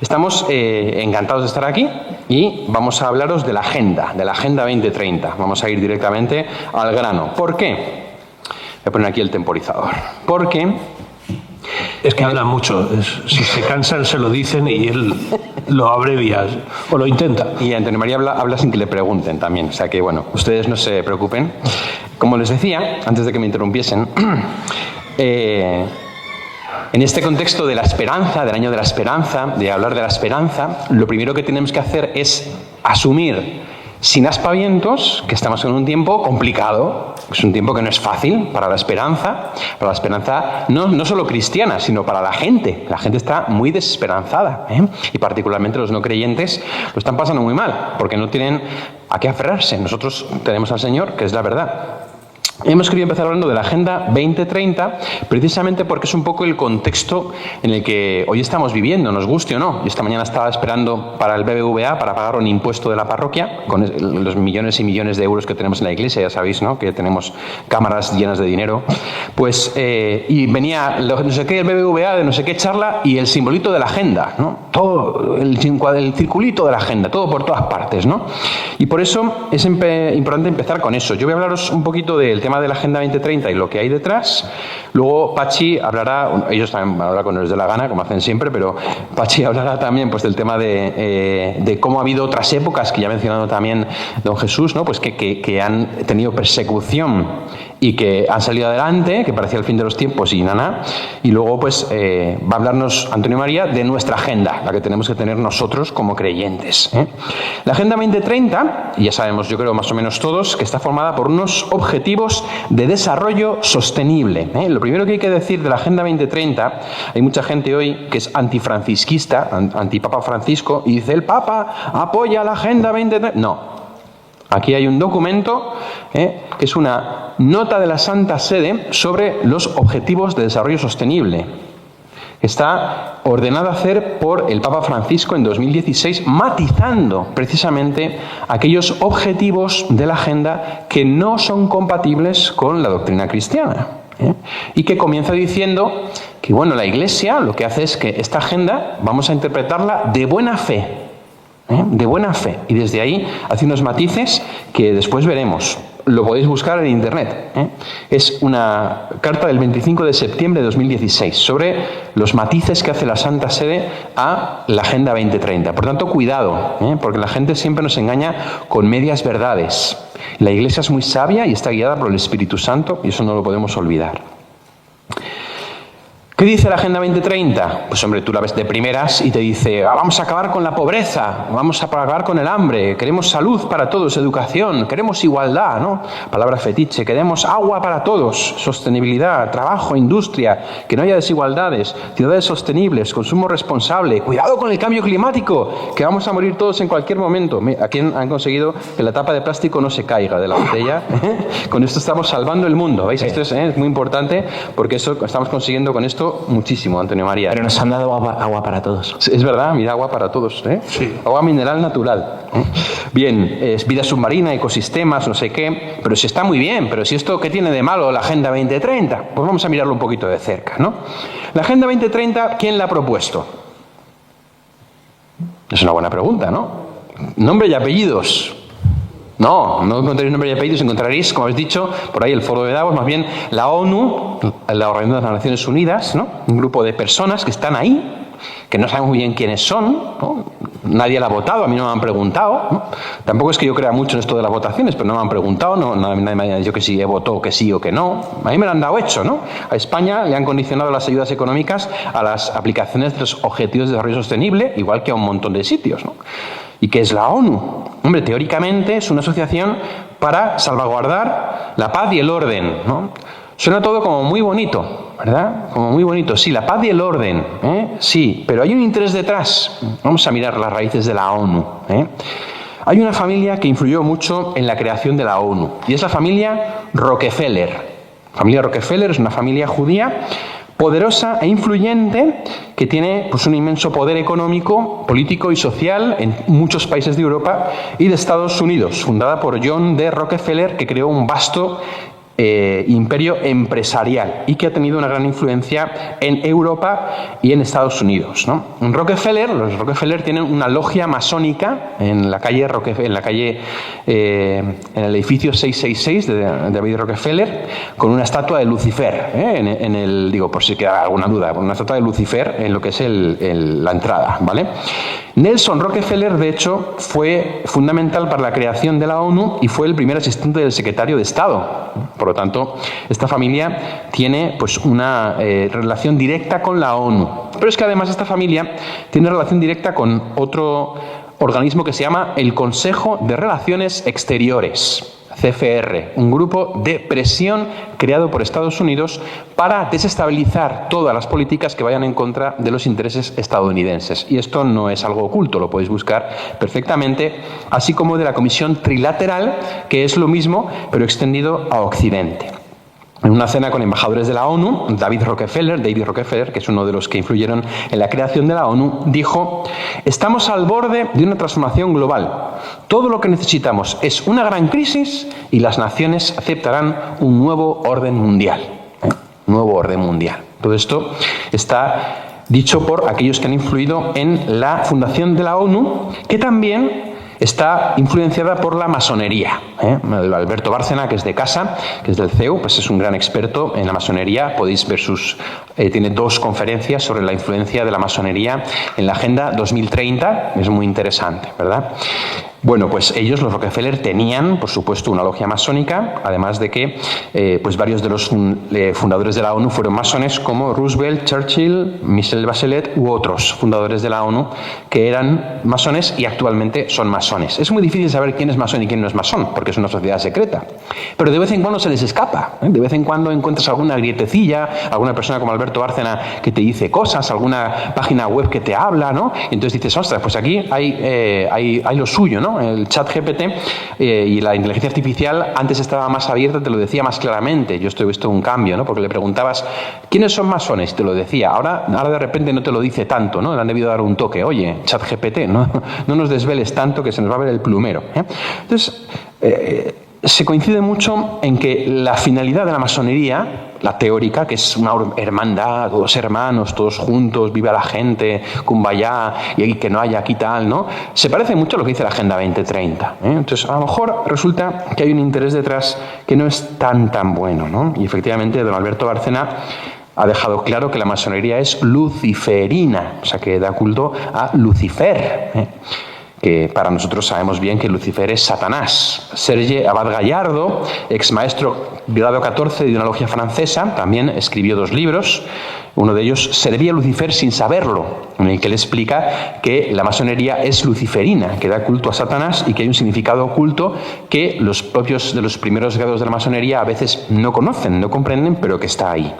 Estamos encantados de estar aquí y vamos a hablaros de la Agenda 2030. Vamos a ir directamente al grano. ¿Por qué? Voy a poner aquí el temporizador. Porque es que habla mucho. Si se cansan, se lo dicen y él lo abrevia o lo intenta. Y Antonio María habla sin que le pregunten también. O sea que, bueno, ustedes no se preocupen. Como les decía, antes de que me interrumpiesen, en este contexto de la esperanza, del año de la esperanza, de hablar de la esperanza, lo primero que tenemos que hacer es asumir sin aspavientos que estamos en un tiempo complicado. Es un tiempo que no es fácil para la esperanza no solo cristiana, sino para la gente. La gente está muy desesperanzada, y particularmente los no creyentes lo están pasando muy mal, porque no tienen a qué aferrarse. Nosotros tenemos al Señor, que es la verdad. Hemos querido empezar hablando de la Agenda 2030 precisamente porque es un poco el contexto en el que hoy estamos viviendo, nos guste o no. Yo esta mañana estaba esperando para el BBVA para pagar un impuesto de la parroquia con los millones y millones de euros que tenemos en la iglesia, ya sabéis, ¿no? Que tenemos cámaras llenas de dinero. Pues, y venía no sé qué el BBVA de no sé qué charla y el simbolito de la agenda, ¿no? Todo, el circulito de la agenda, todo por todas partes, ¿no? Y por eso es importante empezar con eso. Yo voy a hablaros un poquito del tema de la Agenda 2030 y lo que hay detrás. Luego Pachi hablará, ellos también van a hablar cuando les dé la gana, como hacen siempre, pero Pachi hablará también pues del tema de cómo ha habido otras épocas, que ya ha mencionado también don Jesús, ¿no? Pues que han tenido persecución y que han salido adelante, que parecía el fin de los tiempos y nada. Y luego pues va a hablarnos Antonio María de nuestra agenda, la que tenemos que tener nosotros como creyentes. La Agenda 2030, y ya sabemos, yo creo más o menos todos, que está formada por unos objetivos de desarrollo sostenible. Lo primero que hay que decir de la Agenda 2030, hay mucha gente hoy que es antifrancisquista, antipapa Francisco, y dice, el Papa apoya la Agenda 2030. No. Aquí hay un documento que es una nota de la Santa Sede sobre los objetivos de desarrollo sostenible. Está ordenado a hacer por el Papa Francisco en 2016, matizando precisamente aquellos objetivos de la agenda que no son compatibles con la doctrina cristiana. Y que comienza diciendo que, bueno, la Iglesia lo que hace es que esta agenda vamos a interpretarla de buena fe. De buena fe. Y desde ahí hace unos matices que después veremos. Lo podéis buscar en internet. Es una carta del 25 de septiembre de 2016 sobre los matices que hace la Santa Sede a la Agenda 2030. Por tanto, cuidado, porque la gente siempre nos engaña con medias verdades. La Iglesia es muy sabia y está guiada por el Espíritu Santo y eso no lo podemos olvidar. ¿Qué dice la Agenda 2030? Pues hombre, tú la ves de primeras y te dice, vamos a acabar con la pobreza, vamos a acabar con el hambre, queremos salud para todos, educación, queremos igualdad, ¿no? Palabra fetiche, queremos agua para todos, sostenibilidad, trabajo, industria, que no haya desigualdades, ciudades sostenibles, consumo responsable, cuidado con el cambio climático, que vamos a morir todos en cualquier momento. Aquí han conseguido que la tapa de plástico no se caiga de la botella. Con esto estamos salvando el mundo, ¿veis? Esto es muy importante porque eso estamos consiguiendo con esto muchísimo, Antonio María. Pero nos han dado agua para todos. Es verdad, mira, agua para todos. Sí. Agua mineral natural. Bien, es vida submarina, ecosistemas, no sé qué. Pero si está muy bien, pero si esto, ¿qué tiene de malo la Agenda 2030? Pues vamos a mirarlo un poquito de cerca, ¿no? La Agenda 2030, ¿quién la ha propuesto? Es una buena pregunta, ¿no? Nombre y apellidos. No encontraréis nombre y apellidos, encontraréis, como habéis dicho, por ahí el Foro de Davos, más bien la ONU, la Organización de las Naciones Unidas, ¿no? Un grupo de personas que están ahí, que no sabemos muy bien quiénes son, ¿no? Nadie la ha votado, a mí no me han preguntado, ¿no? Tampoco es que yo crea mucho en esto de las votaciones, pero no me han preguntado, nadie me ha dicho que sí votó, que sí o que no. A mí me lo han dado hecho, ¿no? A España le han condicionado las ayudas económicas a las aplicaciones de los objetivos de desarrollo sostenible, igual que a un montón de sitios, ¿no? ¿Y qué es la ONU? Hombre, teóricamente es una asociación para salvaguardar la paz y el orden, ¿no? Suena todo como muy bonito, ¿verdad? Como muy bonito. Sí, la paz y el orden, sí, pero hay un interés detrás. Vamos a mirar las raíces de la ONU. Hay una familia que influyó mucho en la creación de la ONU, y es la familia Rockefeller. La familia Rockefeller es una familia judía poderosa e influyente que tiene pues un inmenso poder económico, político y social en muchos países de Europa y de Estados Unidos, fundada por John D. Rockefeller, que creó un vasto imperio empresarial y que ha tenido una gran influencia en Europa y en Estados Unidos, ¿no? Los Rockefeller tienen una logia masónica en la calle en el edificio 666 de David Rockefeller, con una estatua de Lucifer, digo, por si queda alguna duda, una estatua de Lucifer en lo que es la entrada, ¿vale? Nelson Rockefeller, de hecho, fue fundamental para la creación de la ONU y fue el primer asistente del secretario de Estado. Por lo tanto, esta familia tiene pues una relación directa con la ONU. Pero es que además esta familia tiene relación directa con otro organismo que se llama el Consejo de Relaciones Exteriores, CFR, un grupo de presión creado por Estados Unidos para desestabilizar todas las políticas que vayan en contra de los intereses estadounidenses. Y esto no es algo oculto, lo podéis buscar perfectamente, así como de la Comisión Trilateral, que es lo mismo, pero extendido a Occidente. En una cena con embajadores de la ONU, David Rockefeller, que es uno de los que influyeron en la creación de la ONU, dijo: estamos al borde de una transformación global. Todo lo que necesitamos es una gran crisis y las naciones aceptarán un nuevo orden mundial. Nuevo orden mundial. Todo esto está dicho por aquellos que han influido en la fundación de la ONU, que también está influenciada por la masonería. Alberto Bárcena, que es de casa, que es del CEU, pues es un gran experto en la masonería. Podéis ver tiene 2 conferencias sobre la influencia de la masonería en la Agenda 2030. Es muy interesante, ¿verdad? Bueno, pues ellos, los Rockefeller, tenían, por supuesto, una logia masónica, además de que pues varios de los fundadores de la ONU fueron masones, como Roosevelt, Churchill, Michelle Bachelet u otros fundadores de la ONU que eran masones y actualmente son masones. Es muy difícil saber quién es masón y quién no es masón, porque es una sociedad secreta. Pero de vez en cuando se les escapa. De vez en cuando encuentras alguna grietecilla, alguna persona como Alberto Bárcena que te dice cosas, alguna página web que te habla, ¿no? Y entonces dices, ostras, pues aquí hay lo suyo, ¿no? El chat GPT y la inteligencia artificial antes estaba más abierta, te lo decía más claramente. Yo estoy visto un cambio, ¿no? Porque le preguntabas ¿quiénes son masones? Y te lo decía. Ahora de repente no te lo dice tanto, ¿no? Le han debido dar un toque. Oye, chat GPT, no nos desveles tanto que se nos va a ver el plumero, ¿eh? Entonces, se coincide mucho en que la finalidad de la masonería, la teórica, que es una hermandad, todos hermanos, todos juntos, viva la gente, kumbaya, y que no haya aquí tal, ¿no? Se parece mucho a lo que dice la Agenda 2030, ¿eh? Entonces, a lo mejor resulta que hay un interés detrás que no es tan bueno, ¿no? Y efectivamente, don Alberto Bárcena ha dejado claro que la masonería es luciferina, o sea, que da culto a Lucifer, ¿eh? Que para nosotros sabemos bien que Lucifer es Satanás. Serge Abad Gallardo, ex maestro grado 14 de una logia francesa, también escribió 2 libros. Uno de ellos, Servía a Lucifer sin saberlo, en el que él explica que la masonería es luciferina, que da culto a Satanás y que hay un significado oculto que los propios de los primeros grados de la masonería a veces no conocen, no comprenden, pero que está ahí.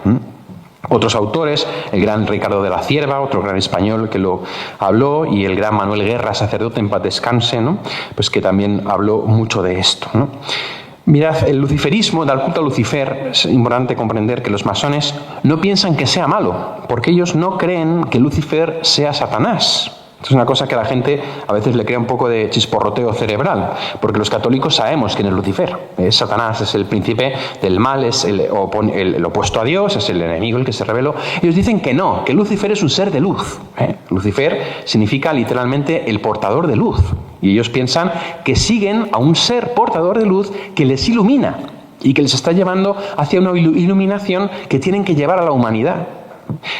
Otros autores, el gran Ricardo de la Cierva, otro gran español que lo habló, y el gran Manuel Guerra, sacerdote en paz descanse, ¿no? Pues que también habló mucho de esto, ¿no? Mirad, el luciferismo da culto a Lucifer. Es importante comprender que los masones no piensan que sea malo, porque ellos no creen que Lucifer sea Satanás. Esto es una cosa que a la gente a veces le crea un poco de chisporroteo cerebral, porque los católicos sabemos quién es Lucifer. Es Satanás, es el príncipe del mal, es el opuesto a Dios, es el enemigo, el que se rebeló. Ellos dicen que no, que Lucifer es un ser de luz. Lucifer significa literalmente el portador de luz. Y ellos piensan que siguen a un ser portador de luz que les ilumina y que les está llevando hacia una iluminación que tienen que llevar a la humanidad.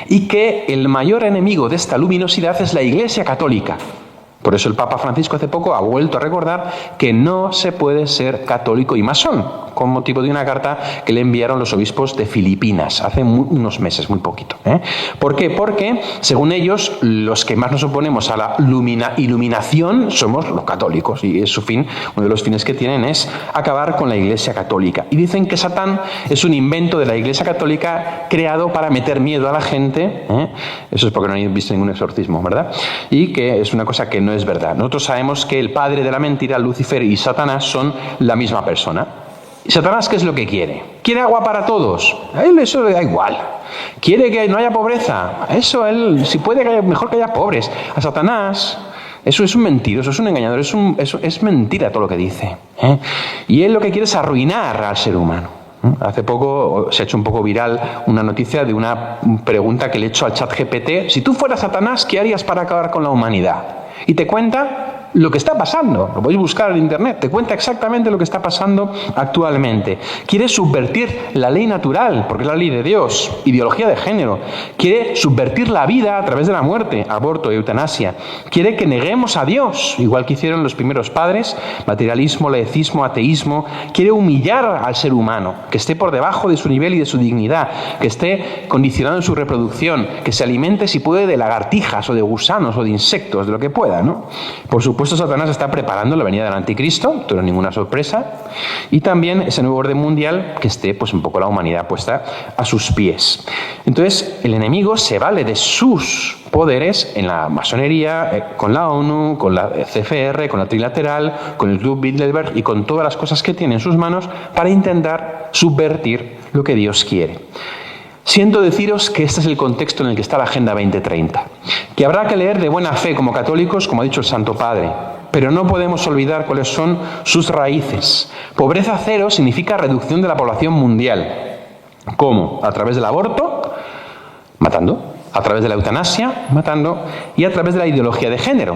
Y que el mayor enemigo de esta luminosidad es la Iglesia Católica. Por eso el Papa Francisco hace poco ha vuelto a recordar que no se puede ser católico y masón, con motivo de una carta que le enviaron los obispos de Filipinas hace unos meses, muy poquito. ¿Por qué? Porque, según ellos, los que más nos oponemos a la iluminación somos los católicos, y es su fin, uno de los fines que tienen es acabar con la Iglesia Católica. Y dicen que Satán es un invento de la Iglesia Católica creado para meter miedo a la gente. Eso es porque no han visto ningún exorcismo, ¿verdad? Y que es una cosa que no es verdad. Nosotros sabemos que el padre de la mentira, Lucifer, y Satanás son la misma persona. ¿Y Satanás qué es lo que quiere? ¿Quiere agua para todos? A él eso le da igual. ¿Quiere que no haya pobreza? Eso él, si puede, mejor que haya pobres. A Satanás, eso es un mentiroso, es un engañador, es mentira todo lo que dice. Y él lo que quiere es arruinar al ser humano. Hace poco se ha hecho un poco viral una noticia de una pregunta que le he hecho al ChatGPT. Si tú fueras Satanás, ¿qué harías para acabar con la humanidad? Y te cuenta lo que está pasando. Lo podéis buscar en internet. Te cuenta exactamente lo que está pasando actualmente. Quiere subvertir la ley natural, porque es la ley de Dios. Ideología de género. Quiere subvertir la vida a través de la muerte, aborto, eutanasia. Quiere que neguemos a Dios, igual que hicieron los primeros padres, materialismo, laicismo, ateísmo. Quiere humillar al ser humano, que esté por debajo de su nivel y de su dignidad, que esté condicionado en su reproducción, que se alimente si puede de lagartijas o de gusanos o de insectos, de lo que pueda, ¿no? Por supuesto, Satanás está preparando la venida del anticristo, esto no es ninguna sorpresa, y también ese nuevo orden mundial que esté pues un poco la humanidad puesta a sus pies. Entonces, el enemigo se vale de sus poderes en la masonería, con la ONU, con la CFR, con la Trilateral, con el Club Bilderberg y con todas las cosas que tiene en sus manos para intentar subvertir lo que Dios quiere. Siento deciros que este es el contexto en el que está la Agenda 2030, que habrá que leer de buena fe como católicos, como ha dicho el Santo Padre, pero no podemos olvidar cuáles son sus raíces. Pobreza cero significa reducción de la población mundial. ¿Cómo? A través del aborto, matando, a través de la eutanasia, matando, y a través de la ideología de género.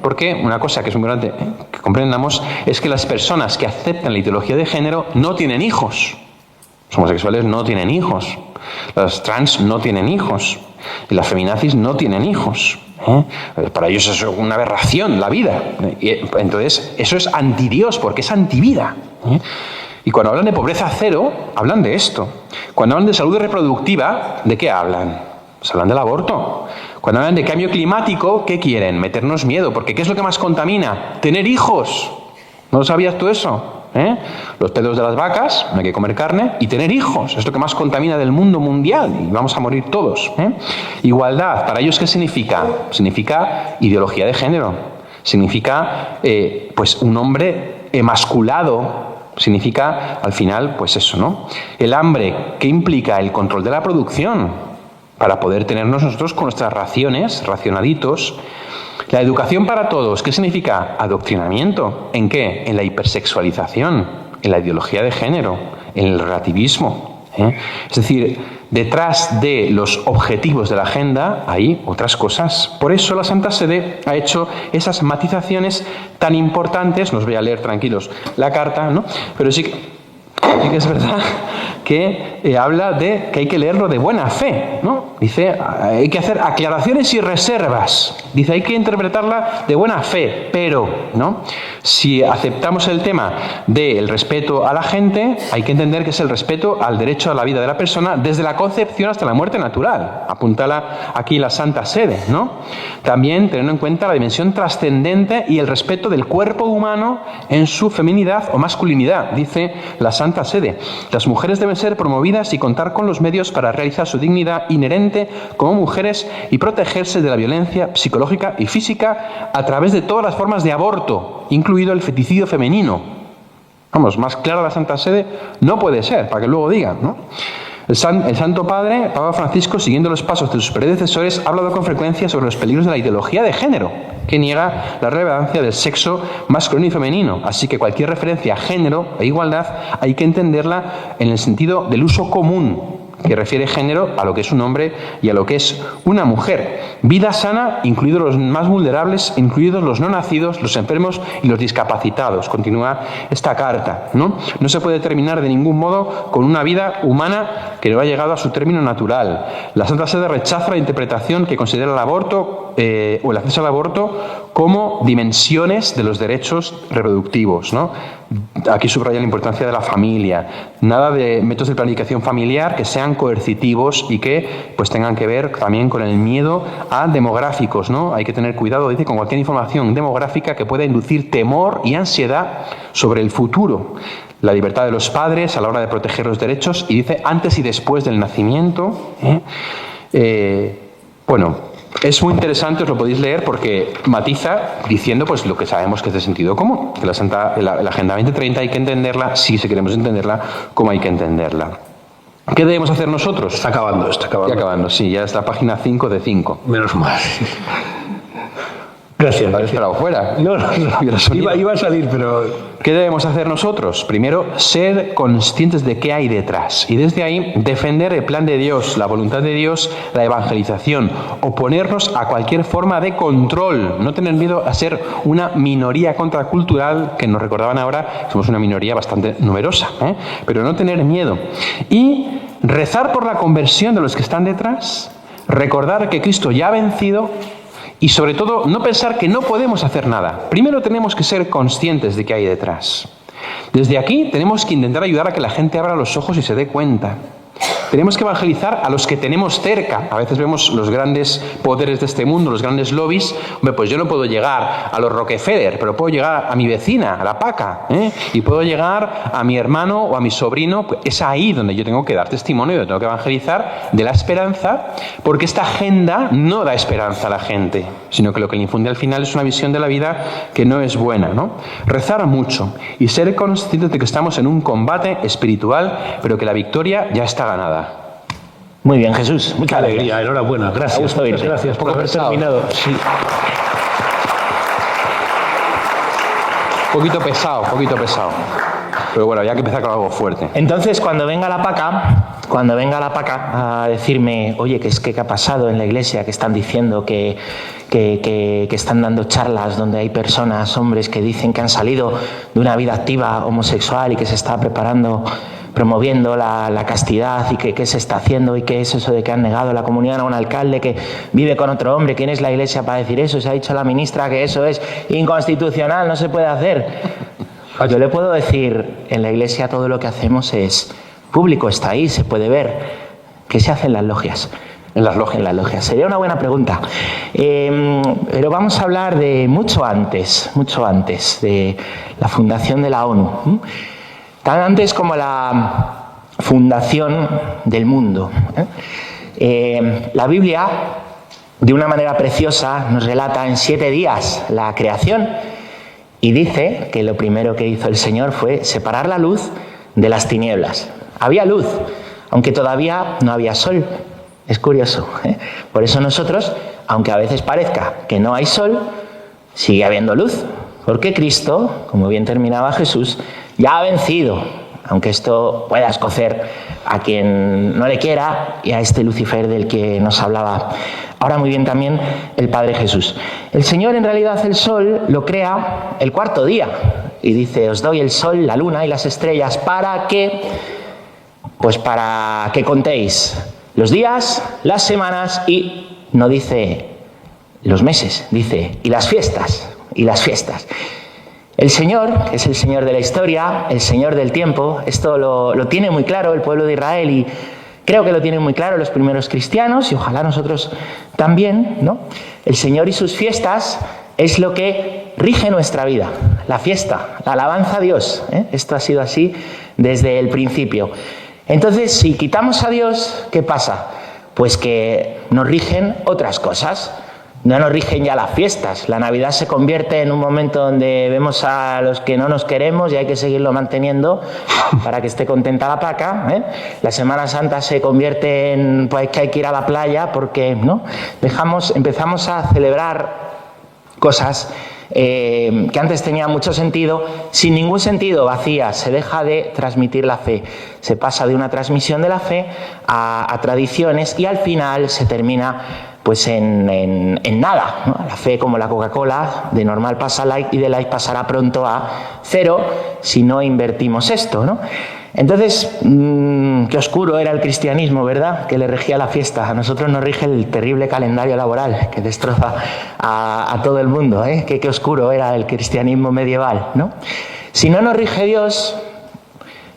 Porque una cosa que es muy importante que comprendamos es que las personas que aceptan la ideología de género no tienen hijos. Los homosexuales no tienen hijos. Los trans no tienen hijos. Y las feminazis no tienen hijos. Para ellos es una aberración la vida. Entonces, eso es antidios, porque es antivida. Y cuando hablan de pobreza cero, hablan de esto. Cuando hablan de salud reproductiva, ¿de qué hablan? Pues hablan del aborto. Cuando hablan de cambio climático, ¿qué quieren? Meternos miedo. Porque ¿qué es lo que más contamina? Tener hijos. ¿No sabías tú eso? Los pedos de las vacas, no hay que comer carne, y tener hijos, es lo que más contamina del mundo mundial, y vamos a morir todos. Igualdad, ¿para ellos qué significa? Significa ideología de género, significa pues un hombre emasculado, significa al final pues eso, ¿no? El hambre, ¿qué implica? El control de la producción, para poder tenernos nosotros con nuestras raciones, racionaditos. La educación para todos, ¿qué significa? Adoctrinamiento. ¿En qué? En la hipersexualización, en la ideología de género, en el relativismo. Es decir, detrás de los objetivos de la agenda hay otras cosas. Por eso la Santa Sede ha hecho esas matizaciones tan importantes. No os voy a leer tranquilos la carta, ¿no? Pero sí que es verdad que habla de que hay que leerlo de buena fe, ¿no? Dice, hay que hacer aclaraciones y reservas. Dice, hay que interpretarla de buena fe, pero, ¿no? Si aceptamos el tema del respeto a la gente, hay que entender que es el respeto al derecho a la vida de la persona desde la concepción hasta la muerte natural. Apúntala aquí la Santa Sede, ¿no? También teniendo en cuenta la dimensión trascendente y el respeto del cuerpo humano en su feminidad o masculinidad, dice la Santa Sede. Las mujeres deben ser promovidas y contar con los medios para realizar su dignidad inherente como mujeres y protegerse de la violencia psicológica y física a través de todas las formas de aborto, incluido el feticidio femenino. Vamos, más clara la Santa Sede no puede ser, para que luego digan, ¿no? El Santo Padre, Papa Francisco, siguiendo los pasos de sus predecesores, ha hablado con frecuencia sobre los peligros de la ideología de género, que niega la relevancia del sexo masculino y femenino. Así que cualquier referencia a género e igualdad hay que entenderla en el sentido del uso común, que refiere género a lo que es un hombre y a lo que es una mujer. Vida sana, incluidos los más vulnerables, incluidos los no nacidos, los enfermos y los discapacitados. Continúa esta carta, ¿no? No se puede terminar de ningún modo con una vida humana que no ha llegado a su término natural. La Santa Sede rechaza la interpretación que considera el aborto o el acceso al aborto como dimensiones de los derechos reproductivos, ¿no? Aquí subraya la importancia de la familia. Nada de métodos de planificación familiar que sean coercitivos y que pues tengan que ver también con el miedo a demográficos, ¿no? Hay que tener cuidado, dice, con cualquier información demográfica que pueda inducir temor y ansiedad sobre el futuro. La libertad de los padres a la hora de proteger los derechos, y dice antes y después del nacimiento. Bueno, es muy interesante, os lo podéis leer porque matiza diciendo pues lo que sabemos que es de sentido común, que la Agenda 2030 hay que entenderla, si queremos entenderla, como hay que entenderla. ¿Qué debemos hacer nosotros? Está acabando. Ya acabando, sí, ya es la página 5 de 5. Menos mal. Gracias. Lo había esperado fuera. No, Hubiera sonido. iba a salir, pero... ¿Qué debemos hacer nosotros? Primero, ser conscientes de qué hay detrás y desde ahí defender el plan de Dios, la voluntad de Dios, la evangelización, oponernos a cualquier forma de control, no tener miedo a ser una minoría contracultural, que nos recordaban ahora, somos una minoría bastante numerosa, pero no tener miedo. Y rezar por la conversión de los que están detrás, recordar que Cristo ya ha vencido. Y sobre todo, no pensar que no podemos hacer nada. Primero tenemos que ser conscientes de qué hay detrás. Desde aquí tenemos que intentar ayudar a que la gente abra los ojos y se dé cuenta. Tenemos que evangelizar a los que tenemos cerca. A veces vemos los grandes poderes de este mundo, los grandes lobbies. Hombre, pues yo no puedo llegar a los Rockefeller, pero puedo llegar a mi vecina, a la Paca, y puedo llegar a mi hermano o a mi sobrino. Pues es ahí donde yo tengo que dar testimonio, donde tengo que evangelizar de la esperanza, porque esta agenda no da esperanza a la gente, sino que lo que le infunde al final es una visión de la vida que no es buena, ¿no? Rezar mucho y ser conscientes de que estamos en un combate espiritual, pero que la victoria ya está ganada. Muy bien, Jesús. Qué Muchas alegría, gracias. enhorabuena. Gracias. gusto Muchas oírte. gracias por Poco haber pesado. terminado. Sí. Poquito pesado. Pero bueno, había que empezar con algo fuerte. Entonces, cuando venga la Paca a decirme, oye, ¿qué ha pasado en la iglesia? Que están diciendo que están dando charlas donde hay personas, hombres, que dicen que han salido de una vida activa homosexual y que se está promoviendo la castidad y que qué se está haciendo y qué es eso de que han negado la comunión a un alcalde que vive con otro hombre. ¿Quién es la iglesia para decir eso? Se ha dicho la ministra que eso es inconstitucional, no se puede hacer. Yo le puedo decir, en la iglesia todo lo que hacemos es público, está ahí, se puede ver. ¿Qué se hace en las logias? En las logias. Sería una buena pregunta. Pero vamos a hablar de mucho antes, de la fundación de la ONU. Tan antes como la fundación del mundo. La Biblia, de una manera preciosa, nos relata en 7 días la creación y dice que lo primero que hizo el Señor fue separar la luz de las tinieblas. Había luz, aunque todavía no había sol. Es curioso, ¿eh? Por eso nosotros, aunque a veces parezca que no hay sol, sigue habiendo luz. Porque Cristo, como bien terminaba Jesús, ya ha vencido, aunque esto pueda escocer a quien no le quiera y a este Lucifer del que nos hablaba ahora muy bien también el Padre Jesús. El Señor en realidad el sol lo crea el 4.º día y dice, os doy el sol, la luna y las estrellas para que contéis los días, las semanas y no dice los meses, dice y las fiestas. El Señor, que es el Señor de la historia, el Señor del tiempo, esto lo tiene muy claro el pueblo de Israel y creo que lo tienen muy claro los primeros cristianos y ojalá nosotros también, ¿no? El Señor y sus fiestas es lo que rige nuestra vida, la fiesta, la alabanza a Dios, ¿eh? Esto ha sido así desde el principio. Entonces, si quitamos a Dios, ¿qué pasa? Pues que nos rigen otras cosas. No nos rigen ya las fiestas. La Navidad se convierte en un momento donde vemos a los que no nos queremos y hay que seguirlo manteniendo para que esté contenta la Paca, ¿eh? La Semana Santa se convierte en pues, que hay que ir a la playa porque ¿no? Empezamos a celebrar cosas que antes tenían mucho sentido, sin ningún sentido, vacías. Se deja de transmitir la fe. Se pasa de una transmisión de la fe a tradiciones y al final se termina pues en nada, ¿no? La fe, como la Coca-Cola, de normal pasa a light y de light pasará pronto a 0 si no invertimos esto, ¿no? Entonces, qué oscuro era el cristianismo, ¿verdad? Que le regía la fiesta. A nosotros nos rige el terrible calendario laboral que destroza a todo el mundo, ¿eh? Qué oscuro era el cristianismo medieval, ¿no? Si no nos rige Dios,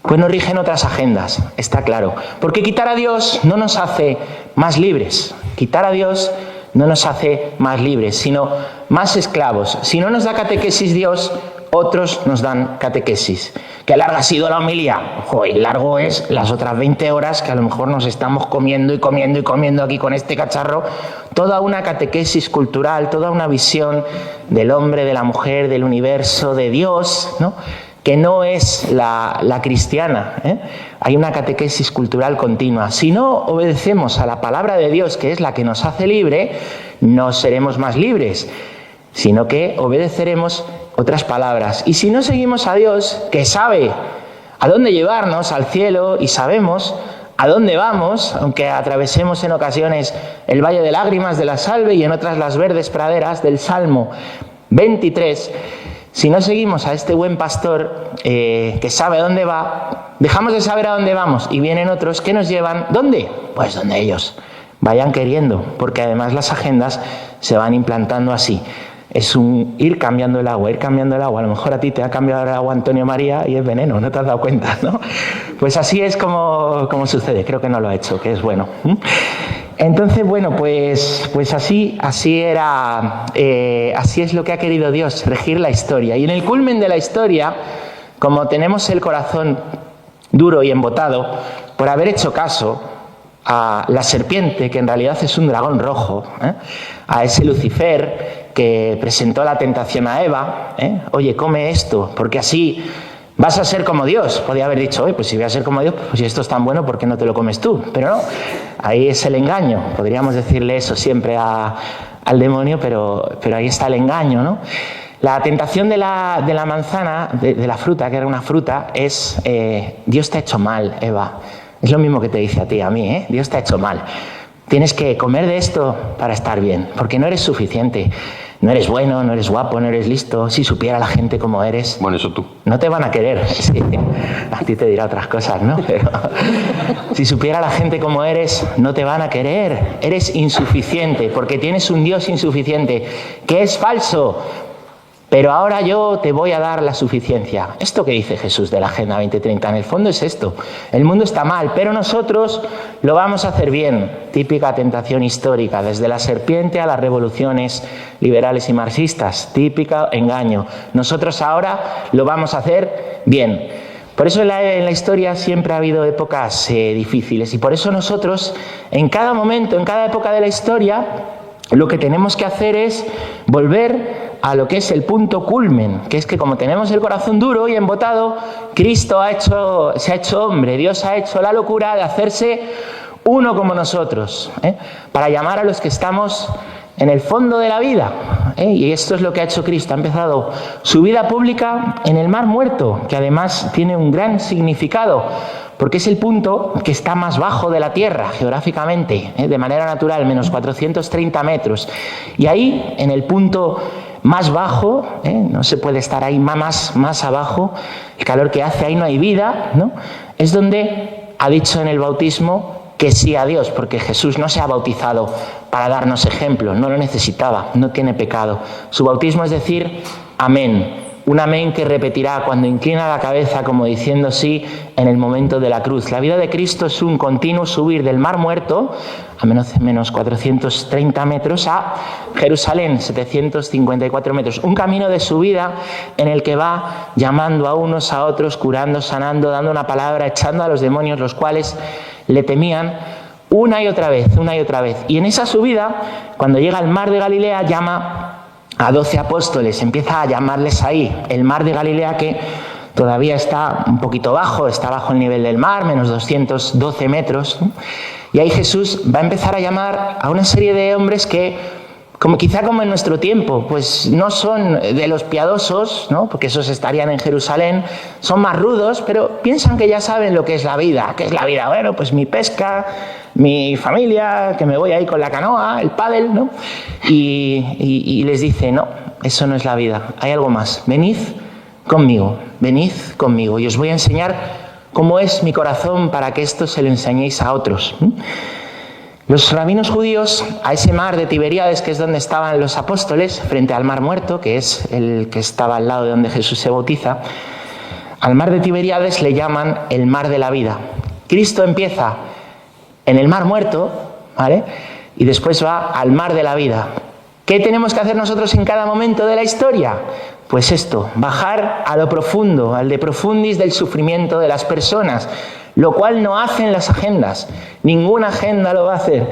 pues nos rigen otras agendas, está claro. Porque quitar a Dios no nos hace más libres. Quitar a Dios no nos hace más libres, sino más esclavos. Si no nos da catequesis Dios, otros nos dan catequesis. ¿Qué larga ha sido la homilía? Joder, largo es las otras 20 horas que a lo mejor nos estamos comiendo aquí con este cacharro. Toda una catequesis cultural, toda una visión del hombre, de la mujer, del universo, de Dios, ¿no? Que no es la cristiana, ¿eh? Hay una catequesis cultural continua. Si no obedecemos a la palabra de Dios, que es la que nos hace libre, no seremos más libres. sino que obedeceremos otras palabras. Y si no seguimos a Dios, que sabe a dónde llevarnos, al cielo, y sabemos a dónde vamos, aunque atravesemos en ocasiones el valle de lágrimas de la Salve y en otras las verdes praderas del Salmo 23, si no seguimos a este buen pastor que sabe a dónde va, dejamos de saber a dónde vamos y vienen otros que nos llevan, ¿dónde? Pues donde ellos vayan queriendo, porque además las agendas se van implantando así. Es un ir cambiando el agua, ir cambiando el agua. A lo mejor a ti te ha cambiado el agua Antonio María y es veneno, no te has dado cuenta, ¿no? Pues así es como sucede. Creo que no lo ha hecho, que es bueno. Entonces, bueno, pues así era, así es lo que ha querido Dios, regir la historia. Y en el culmen de la historia, como tenemos el corazón duro y embotado por haber hecho caso a la serpiente, que en realidad es un dragón rojo, a ese Lucifer que presentó la tentación a Eva, oye, come esto, porque así vas a ser como Dios. Podía haber dicho, oye, pues si voy a ser como Dios, pues si esto es tan bueno, ¿por qué no te lo comes tú? Pero no, ahí es el engaño. Podríamos decirle eso siempre al demonio, pero ahí está el engaño, ¿no? La tentación de la manzana, de la fruta, que era una fruta, es Dios te ha hecho mal, Eva. Es lo mismo que te dice a ti, a mí, Dios te ha hecho mal. Tienes que comer de esto para estar bien, porque no eres suficiente. No eres bueno, no eres guapo, no eres listo. Si supiera la gente cómo eres... Bueno, eso tú. No te van a querer. Sí, a ti te dirá otras cosas, ¿no? Pero si supiera la gente cómo eres, no te van a querer. Eres insuficiente, porque tienes un Dios insuficiente, que es falso. Pero ahora yo te voy a dar la suficiencia. Esto que dice Jesús de la Agenda 2030, en el fondo es esto. El mundo está mal, pero nosotros lo vamos a hacer bien. Típica tentación histórica, desde la serpiente a las revoluciones liberales y marxistas. Típico engaño. Nosotros ahora lo vamos a hacer bien. Por eso en la historia siempre ha habido épocas difíciles. Y por eso nosotros, en cada momento, en cada época de la historia, lo que tenemos que hacer es volver a lo que es el punto culmen, que es que como tenemos el corazón duro y embotado, Cristo se ha hecho hombre, Dios ha hecho la locura de hacerse uno como nosotros, para llamar a los que estamos en el fondo de la vida. Y esto es lo que ha hecho Cristo. Ha empezado su vida pública en el Mar Muerto, que además tiene un gran significado, porque es el punto que está más bajo de la tierra, geográficamente, de manera natural, menos 430 metros. Y ahí, en el punto más bajo, no se puede estar ahí más abajo, el calor que hace, ahí no hay vida, ¿no? Es donde ha dicho en el bautismo que sí a Dios, porque Jesús no se ha bautizado para darnos ejemplo, no lo necesitaba, no tiene pecado. Su bautismo es decir amén. Un amén que repetirá cuando inclina la cabeza como diciendo sí en el momento de la cruz. La vida de Cristo es un continuo subir del Mar Muerto, a menos 430 metros, a Jerusalén, 754 metros. Un camino de subida en el que va llamando a unos a otros, curando, sanando, dando una palabra, echando a los demonios, los cuales le temían, una y otra vez, una y otra vez. Y en esa subida, cuando llega al Mar de Galilea, llama a 12 apóstoles, empieza a llamarles ahí, el Mar de Galilea, que todavía está un poquito bajo, está bajo el nivel del mar, menos 212 metros, ¿no? Y ahí Jesús va a empezar a llamar a una serie de hombres que, quizá como en nuestro tiempo, pues no son de los piadosos, ¿no? Porque esos estarían en Jerusalén, son más rudos, pero piensan que ya saben lo que es la vida. ¿Qué es la vida? Bueno, pues mi pesca, mi familia, que me voy ahí con la canoa, el pádel, ¿no? Y les dice, no, eso no es la vida, hay algo más. Venid conmigo y os voy a enseñar cómo es mi corazón para que esto se lo enseñéis a otros. Los rabinos judíos, a ese mar de Tiberíades, que es donde estaban los apóstoles, frente al Mar Muerto, que es el que estaba al lado de donde Jesús se bautiza, al mar de Tiberíades le llaman el mar de la vida. Cristo empieza en el Mar Muerto, ¿vale? Y después va al mar de la vida. ¿Qué tenemos que hacer nosotros en cada momento de la historia? Pues esto, bajar a lo profundo, al de profundis del sufrimiento de las personas, lo cual no hacen las agendas. Ninguna agenda lo va a hacer.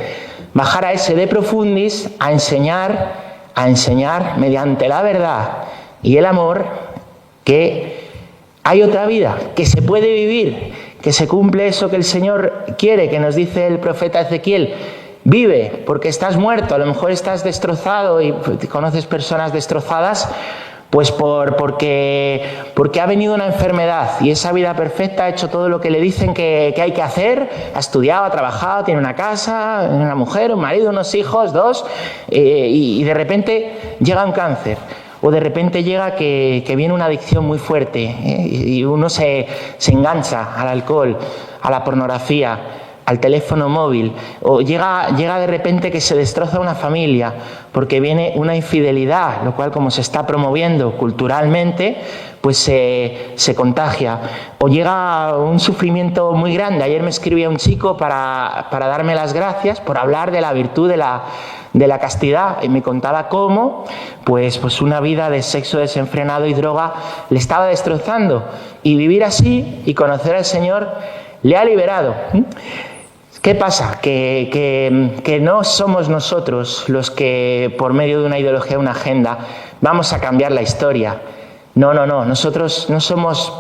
Bajar a ese de profundis a enseñar mediante la verdad y el amor que hay otra vida, que se puede vivir, que se cumple eso que el Señor quiere, que nos dice el profeta Ezequiel. Vive, porque estás muerto, a lo mejor estás destrozado y conoces personas destrozadas, pues porque ha venido una enfermedad y esa vida perfecta ha hecho todo lo que le dicen que hay que hacer, ha estudiado, ha trabajado, tiene una casa, una mujer, un marido, unos hijos, 2, y de repente llega un cáncer. O de repente llega que viene una adicción muy fuerte, y uno se engancha al alcohol, a la pornografía, al teléfono móvil, o llega de repente que se destroza una familia porque viene una infidelidad, lo cual, como se está promoviendo culturalmente, pues se contagia, o llega un sufrimiento muy grande. Ayer me escribía un chico para darme las gracias por hablar de la virtud de la castidad, y me contaba cómo pues una vida de sexo desenfrenado y droga le estaba destrozando, y vivir así y conocer al Señor le ha liberado. ¿Qué pasa? Que no somos nosotros los que, por medio de una ideología, una agenda, vamos a cambiar la historia. No, nosotros no somos...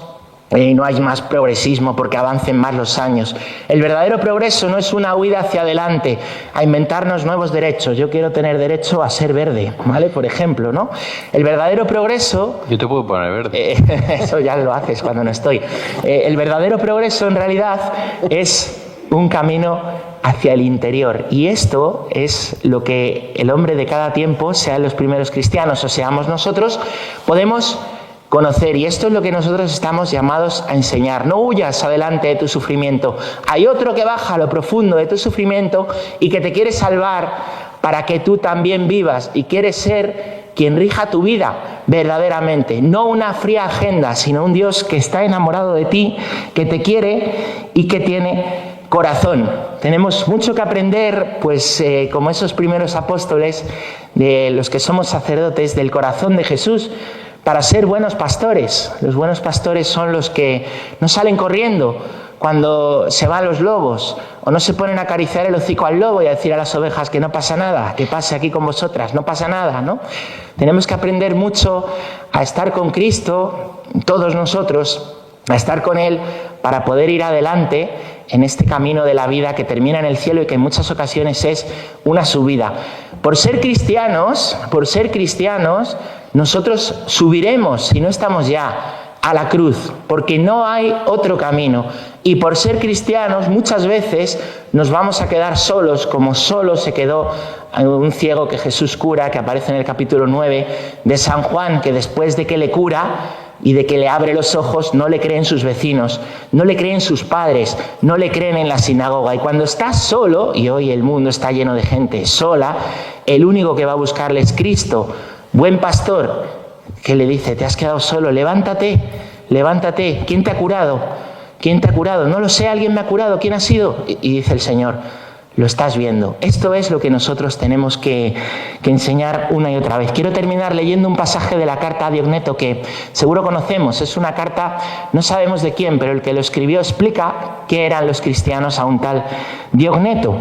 no hay más progresismo porque avancen más los años. El verdadero progreso no es una huida hacia adelante, a inventarnos nuevos derechos. Yo quiero tener derecho a ser verde, ¿vale? Por ejemplo, ¿no? El verdadero progreso... Yo te puedo poner verde. Eso ya lo haces cuando no estoy. El verdadero progreso, en realidad, es un camino hacia el interior. Y esto es lo que el hombre de cada tiempo, sean los primeros cristianos o seamos nosotros, podemos conocer, y esto es lo que nosotros estamos llamados a enseñar. No huyas adelante de tu sufrimiento. Hay otro que baja a lo profundo de tu sufrimiento y que te quiere salvar para que tú también vivas, y quiere ser quien rija tu vida verdaderamente. No una fría agenda, sino un Dios que está enamorado de ti, que te quiere y que tiene corazón. Tenemos mucho que aprender, pues como esos primeros apóstoles, de los que somos sacerdotes, del corazón de Jesús, para ser buenos pastores. Los buenos pastores son los que no salen corriendo cuando se van los lobos, o no se ponen a acariciar el hocico al lobo y a decir a las ovejas que no pasa nada, que pase aquí con vosotras, no pasa nada, ¿no? Tenemos que aprender mucho a estar con Cristo, todos nosotros, a estar con Él, para poder ir adelante en este camino de la vida que termina en el cielo y que en muchas ocasiones es una subida. Por ser cristianos, nosotros subiremos, si no estamos ya, a la cruz, porque no hay otro camino. Y por ser cristianos, muchas veces nos vamos a quedar solos, como solo se quedó un ciego que Jesús cura, que aparece en el capítulo 9 de San Juan, que después de que le cura y de que le abre los ojos, no le creen sus vecinos, no le creen sus padres, no le creen en la sinagoga. Y cuando estás solo, y hoy el mundo está lleno de gente sola, el único que va a buscarle es Cristo, buen pastor, que le dice: te has quedado solo, levántate, levántate. ¿Quién te ha curado? ¿Quién te ha curado? No lo sé, alguien me ha curado. ¿Quién ha sido? Y dice el Señor: lo estás viendo. Esto es lo que nosotros tenemos que enseñar una y otra vez. Quiero terminar leyendo un pasaje de la carta a Diogneto que seguro conocemos. Es una carta, no sabemos de quién, pero el que lo escribió explica qué eran los cristianos a un tal Diogneto.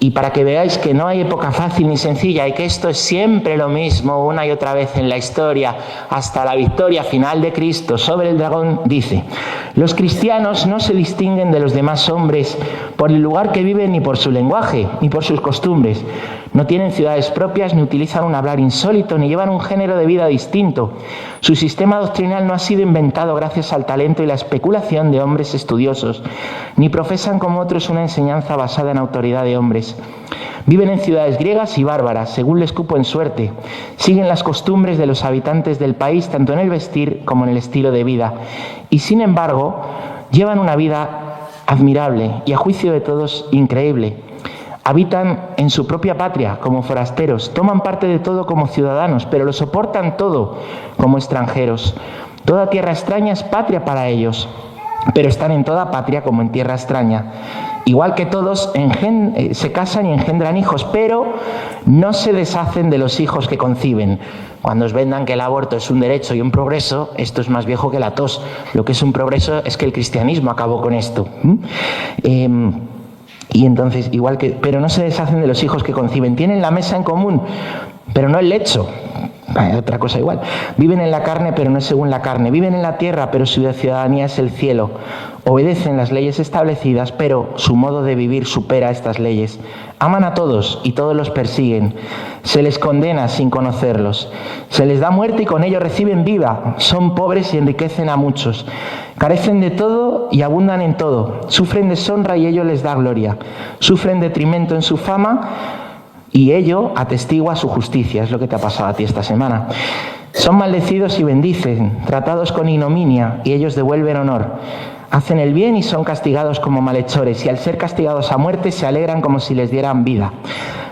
Y para que veáis que no hay época fácil ni sencilla y que esto es siempre lo mismo una y otra vez en la historia, hasta la victoria final de Cristo sobre el dragón, dice: los cristianos no se distinguen de los demás hombres por el lugar que viven, ni por su lenguaje, ni por sus costumbres. No tienen ciudades propias, ni utilizan un hablar insólito, ni llevan un género de vida distinto. Su sistema doctrinal no ha sido inventado gracias al talento y la especulación de hombres estudiosos, ni profesan como otros una enseñanza basada en autoridad de hombres. Viven en ciudades griegas y bárbaras, según les cupo en suerte. Siguen las costumbres de los habitantes del país, tanto en el vestir como en el estilo de vida. Y sin embargo, llevan una vida admirable y, a juicio de todos, increíble. Habitan en su propia patria como forasteros, toman parte de todo como ciudadanos, pero lo soportan todo como extranjeros. Toda tierra extraña es patria para ellos, pero están en toda patria como en tierra extraña. Igual que todos, se casan y engendran hijos, pero no se deshacen de los hijos que conciben. Cuando os vendan que el aborto es un derecho y un progreso, esto es más viejo que la tos. Lo que es un progreso es que el cristianismo acabó con esto. Y entonces, pero no se deshacen de los hijos que conciben. Tienen la mesa en común, pero no el lecho. Otra cosa igual. Viven en la carne, pero no es según la carne. Viven en la tierra, pero su ciudadanía es el cielo. Obedecen las leyes establecidas, pero su modo de vivir supera estas leyes. Aman a todos y todos los persiguen. Se les condena sin conocerlos. Se les da muerte y con ello reciben vida. Son pobres y enriquecen a muchos. Carecen de todo y abundan en todo. Sufren deshonra y ello les da gloria. Sufren detrimento en su fama y ello atestigua su justicia. Es lo que te ha pasado a ti esta semana. Son maldecidos y bendicen, tratados con ignominia y ellos devuelven honor. Hacen el bien y son castigados como malhechores, y al ser castigados a muerte se alegran como si les dieran vida.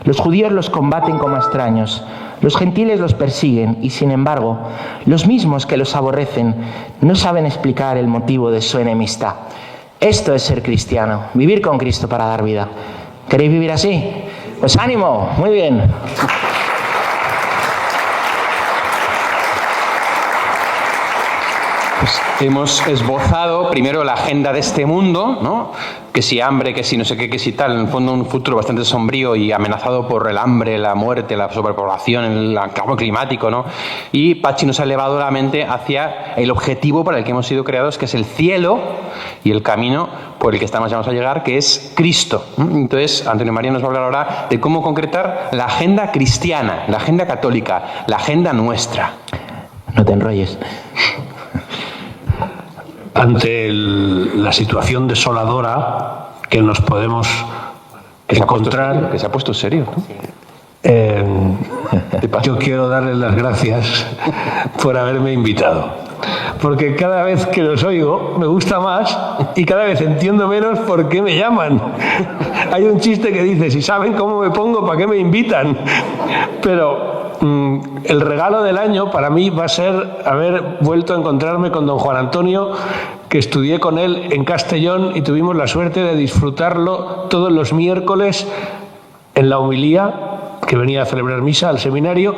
Los judíos los combaten como extraños, los gentiles los persiguen, y sin embargo, los mismos que los aborrecen no saben explicar el motivo de su enemistad. Esto es ser cristiano, vivir con Cristo para dar vida. ¿Queréis vivir así? Pues ánimo, muy bien. Pues hemos esbozado primero la agenda de este mundo, ¿no? Que si hambre, que si no sé qué, que si tal, en el fondo un futuro bastante sombrío y amenazado por el hambre, la muerte, la sobrepoblación, el cambio climático, ¿no? Y Pachi nos ha elevado la mente hacia el objetivo para el que hemos sido creados, que es el cielo y el camino por el que estamos llamados a llegar, que es Cristo. Entonces, Antonio María nos va a hablar ahora de cómo concretar la agenda cristiana, la agenda católica, la agenda nuestra. No te enrolles. Ante la situación desoladora que nos podemos encontrar, que se ha puesto serio, ¿no? Yo quiero darles las gracias por haberme invitado, porque cada vez que los oigo me gusta más y cada vez entiendo menos por qué me llaman. Hay un chiste que dice: si saben cómo me pongo, ¿para qué me invitan? Pero el regalo del año para mí va a ser haber vuelto a encontrarme con don Juan Antonio, que estudié con él en Castellón y tuvimos la suerte de disfrutarlo todos los miércoles en la homilía, que venía a celebrar misa al seminario,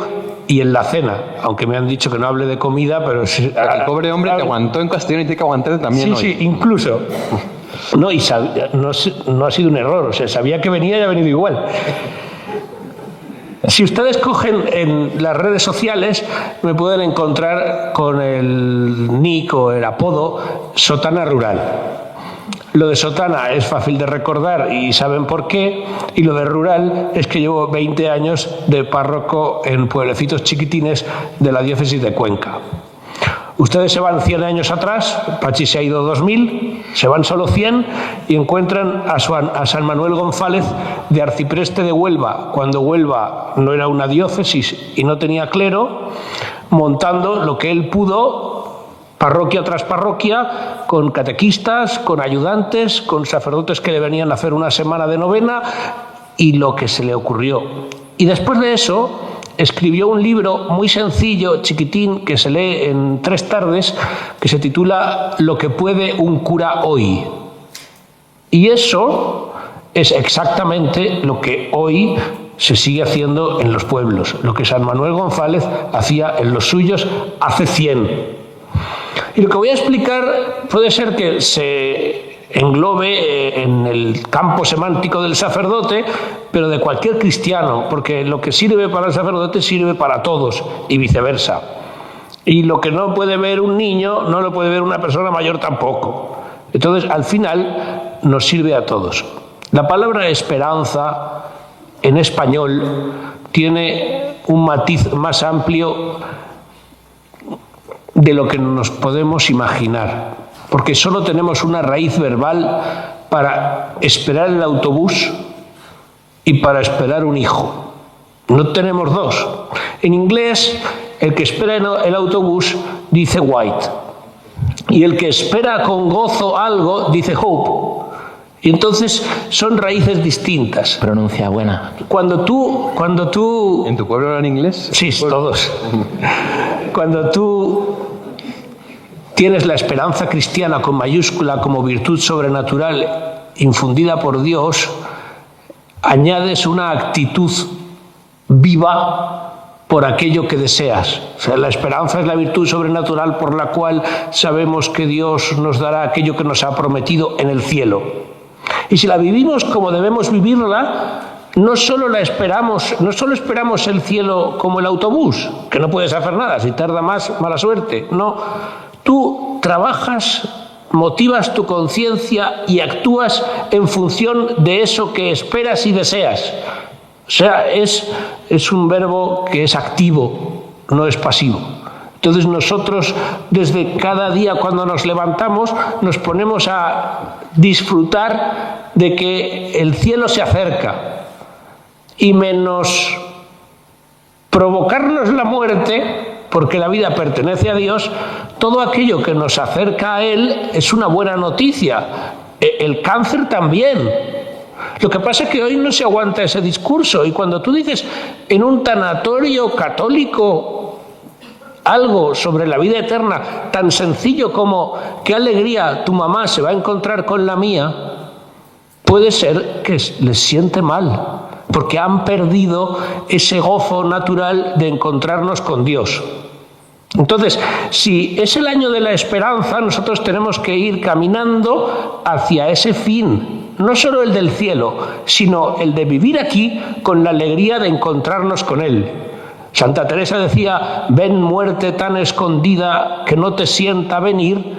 y en la cena, aunque me han dicho que no hable de comida, pero... El pobre hombre te aguantó en Castellón y tiene que aguantar también hoy. Sí, incluso. No, y no ha sido un error, o sea, sabía que venía y ha venido igual. Si ustedes cogen en las redes sociales, me pueden encontrar con el nick o el apodo Sotana Rural. Lo de Sotana es fácil de recordar y saben por qué, y lo de rural es que llevo 20 años de párroco en pueblecitos chiquitines de la diócesis de Cuenca. Ustedes se van 100 años atrás, Pachi se ha ido 2000, se van solo 100 y encuentran a San Manuel González de arcipreste de Huelva, cuando Huelva no era una diócesis y no tenía clero, montando lo que él pudo, parroquia tras parroquia, con catequistas, con ayudantes, con sacerdotes que le venían a hacer una semana de novena y lo que se le ocurrió. Y después de eso escribió un libro muy sencillo, chiquitín, que se lee en 3 tardes, que se titula Lo que puede un cura hoy. Y eso es exactamente lo que hoy se sigue haciendo en los pueblos, lo que San Manuel González hacía en los suyos hace 100. Y lo que voy a explicar puede ser que se englobe en el campo semántico del sacerdote, pero de cualquier cristiano, porque lo que sirve para el sacerdote sirve para todos y viceversa. Y lo que no puede ver un niño no lo puede ver una persona mayor tampoco. Entonces, al final, nos sirve a todos. La palabra esperanza en español tiene un matiz más amplio de lo que nos podemos imaginar, porque solo tenemos una raíz verbal para esperar el autobús y para esperar un hijo. No tenemos dos. En inglés, el que espera el autobús dice wait, y el que espera con gozo algo dice hope. Y entonces son raíces distintas. Pronuncia buena. Cuando tú... ¿En tu pueblo hablan inglés? Sí, todos. Cuando tú tienes la esperanza cristiana con mayúscula como virtud sobrenatural infundida por Dios, añades una actitud viva por aquello que deseas. O sea, la esperanza es la virtud sobrenatural por la cual sabemos que Dios nos dará aquello que nos ha prometido en el cielo. Y si la vivimos como debemos vivirla, no solo esperamos el cielo como el autobús, que no puedes hacer nada, si tarda más, mala suerte. No, tú trabajas, motivas tu conciencia y actúas en función de eso que esperas y deseas. O sea, es un verbo que es activo, no es pasivo. Entonces nosotros, desde cada día cuando nos levantamos, nos ponemos a disfrutar de que el cielo se acerca, y menos provocarnos la muerte, porque la vida pertenece a Dios, todo aquello que nos acerca a Él es una buena noticia. El cáncer también. Lo que pasa es que hoy no se aguanta ese discurso, y cuando tú dices en un tanatorio católico algo sobre la vida eterna tan sencillo como qué alegría tu mamá se va a encontrar con la mía, puede ser que les siente mal, porque han perdido ese gozo natural de encontrarnos con Dios. Entonces, si es el año de la esperanza, nosotros tenemos que ir caminando hacia ese fin, no solo el del cielo, sino el de vivir aquí con la alegría de encontrarnos con Él. Santa Teresa decía: ven muerte tan escondida que no te sienta venir,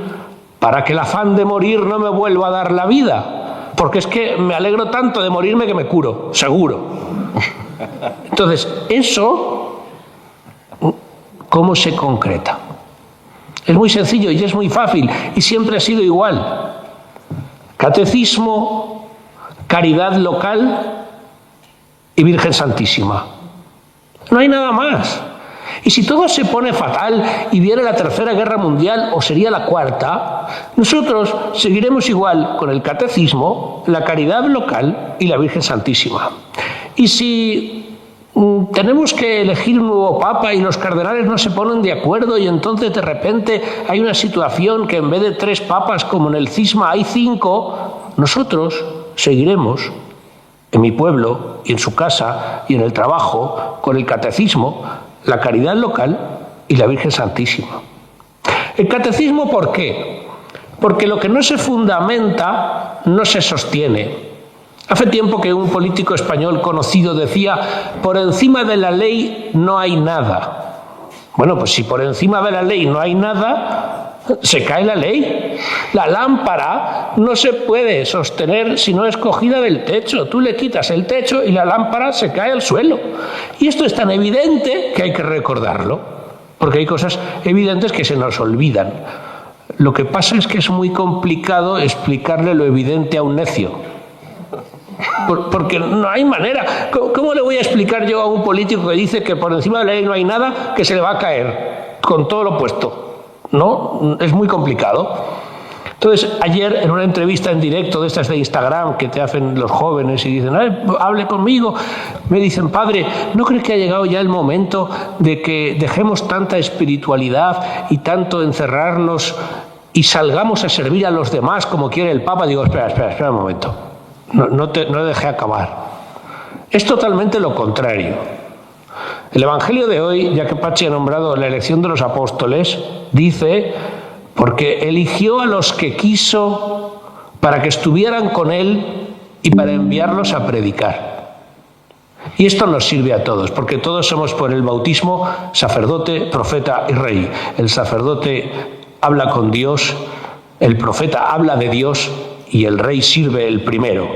para que el afán de morir no me vuelva a dar la vida, porque es que me alegro tanto de morirme que me curo, seguro. Entonces, eso, ¿cómo se concreta? Es muy sencillo y es muy fácil, y siempre ha sido igual. Catecismo, caridad local y Virgen Santísima. No hay nada más. Y si todo se pone fatal y viene la Tercera Guerra Mundial, o sería la cuarta, nosotros seguiremos igual con el catecismo, la caridad local y la Virgen Santísima. Y si tenemos que elegir un nuevo papa y los cardenales no se ponen de acuerdo, y entonces de repente hay una situación que en vez de 3 papas como en el cisma hay 5, nosotros seguiremos en mi pueblo y en su casa y en el trabajo con el catecismo, la caridad local y la Virgen Santísima. El catecismo, ¿por qué? Porque lo que no se fundamenta no se sostiene. Hace tiempo que un político español conocido decía: por encima de la ley no hay nada. Bueno, pues si por encima de la ley no hay nada, se cae la ley. La lámpara no se puede sostener si no es cogida del techo. Tú le quitas el techo y la lámpara se cae al suelo. Y esto es tan evidente que hay que recordarlo, porque hay cosas evidentes que se nos olvidan. Lo que pasa es que es muy complicado explicarle lo evidente a un necio, porque no hay manera. ¿Cómo le voy a explicar yo a un político que dice que por encima de la ley no hay nada, que se le va a caer con todo lo puesto? No, es muy complicado. Entonces, ayer en una entrevista en directo de estas de Instagram que te hacen los jóvenes y dicen: hable conmigo, me dicen: padre, ¿no crees que ha llegado ya el momento de que dejemos tanta espiritualidad y tanto encerrarnos y salgamos a servir a los demás como quiere el Papa? Digo: espera un momento, no dejé acabar. Es totalmente lo contrario. El Evangelio de hoy, ya que Pachi ha nombrado la elección de los apóstoles, dice: porque eligió a los que quiso para que estuvieran con Él y para enviarlos a predicar. Y esto nos sirve a todos, porque todos somos por el bautismo sacerdote, profeta y rey. El sacerdote habla con Dios, el profeta habla de Dios y el rey sirve el primero.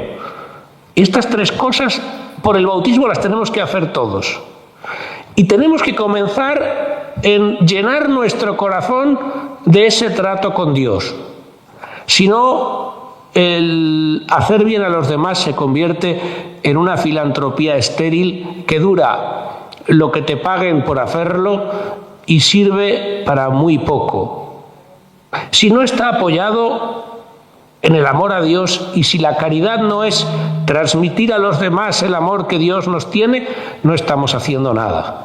Estas 3 cosas por el bautismo las tenemos que hacer todos. Y tenemos que comenzar en llenar nuestro corazón de ese trato con Dios. Si no, el hacer bien a los demás se convierte en una filantropía estéril que dura lo que te paguen por hacerlo y sirve para muy poco. Si no está apoyado en el amor a Dios, y si la caridad no es transmitir a los demás el amor que Dios nos tiene, no estamos haciendo nada.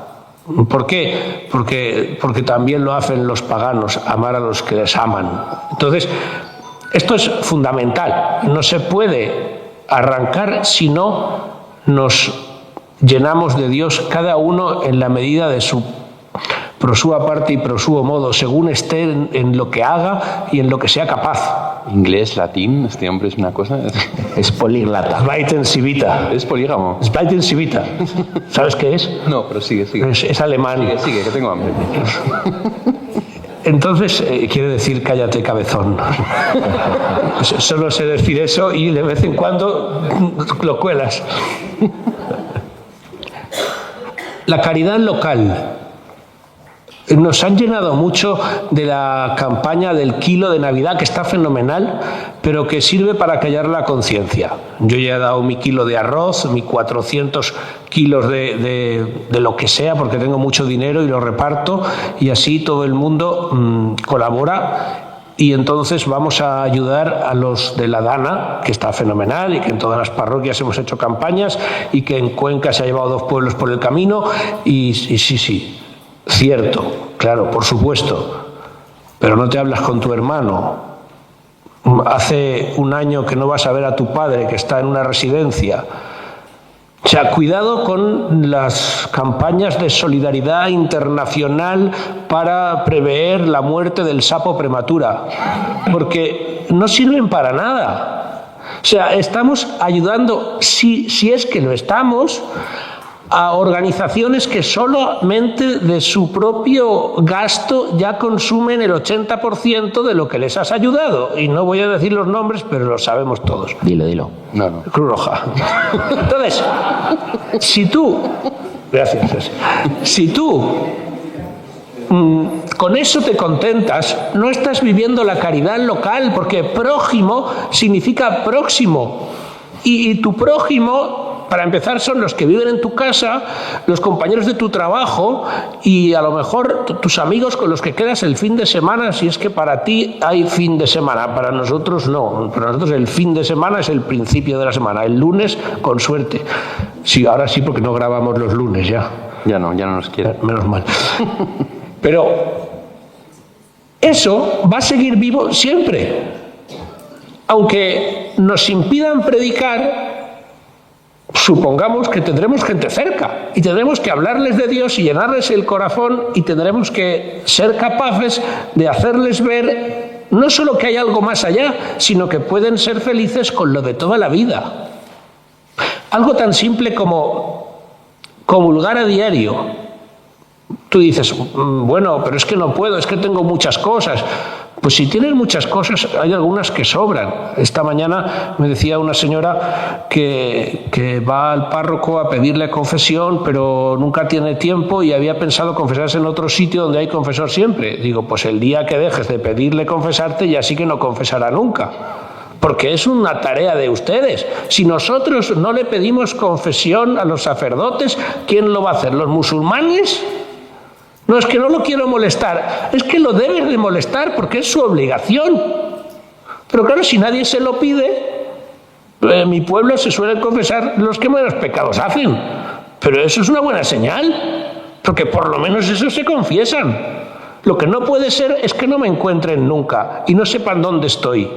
¿Por qué? Porque también lo hacen los paganos, amar a los que les aman. Entonces, esto es fundamental. No se puede arrancar si no nos llenamos de Dios, cada uno en la medida de su pro sua parte y pro suo modo, según esté en lo que haga y en lo que sea capaz. Inglés, latín, este hombre es una cosa. Es políglota. Zweitensivita. Es polígamo. Zweitensivita. ¿Sabes qué es? No, pero sigue. Es alemán. Sigue, que tengo hambre. Entonces, quiere decir cállate, cabezón. Solo sé decir eso y de vez en cuando lo cuelas. La caridad local. Nos han llenado mucho de la campaña del kilo de Navidad, que está fenomenal, pero que sirve para callar la conciencia. Yo ya he dado mi kilo de arroz, mis 400 kilos de lo que sea, porque tengo mucho dinero y lo reparto, y así todo el mundo colabora. Y entonces vamos a ayudar a los de la Dana, que está fenomenal, y que en todas las parroquias hemos hecho campañas, y que en Cuenca se ha llevado 2 pueblos por el camino, y sí. Cierto, claro, por supuesto, pero no te hablas con tu hermano. Hace un año que no vas a ver a tu padre, que está en una residencia. O sea, cuidado con las campañas de solidaridad internacional para prever la muerte del sapo prematura, porque no sirven para nada. O sea, estamos ayudando, si es que lo estamos, a organizaciones que solamente de su propio gasto ya consumen el 80% de lo que les has ayudado. Y no voy a decir los nombres, pero los sabemos todos. Dilo. No. Cruz Roja. Entonces, si tú... Gracias. Si tú con eso te contentas, no estás viviendo la caridad local, porque prójimo significa próximo. Y tu prójimo... Para empezar, son los que viven en tu casa, los compañeros de tu trabajo y a lo mejor tus amigos con los que quedas el fin de semana, si es que para ti hay fin de semana. Para nosotros no. Para nosotros el fin de semana es el principio de la semana. El lunes, con suerte. Sí, ahora sí, porque no grabamos los lunes ya. Ya no nos quieren. Menos mal. Pero eso va a seguir vivo siempre. Aunque nos impidan predicar, supongamos que tendremos gente cerca y tendremos que hablarles de Dios y llenarles el corazón y tendremos que ser capaces de hacerles ver no solo que hay algo más allá, sino que pueden ser felices con lo de toda la vida. Algo tan simple como comulgar a diario. Tú dices, bueno, pero es que no puedo, es que tengo muchas cosas. Pues si tienes muchas cosas, hay algunas que sobran. Esta mañana me decía una señora que va al párroco a pedirle confesión, pero nunca tiene tiempo y había pensado confesarse en otro sitio donde hay confesor siempre. Digo, pues el día que dejes de pedirle confesarte, ya sí que no confesará nunca. Porque es una tarea de ustedes. Si nosotros no le pedimos confesión a los sacerdotes, ¿quién lo va a hacer? ¿Los musulmanes? No, es que no lo quiero molestar, es que lo debes de molestar porque es su obligación. Pero claro, si nadie se lo pide, en mi pueblo se suelen confesar los que menos pecados hacen. Pero eso es una buena señal, porque por lo menos eso se confiesan. Lo que no puede ser es que no me encuentren nunca y no sepan dónde estoy.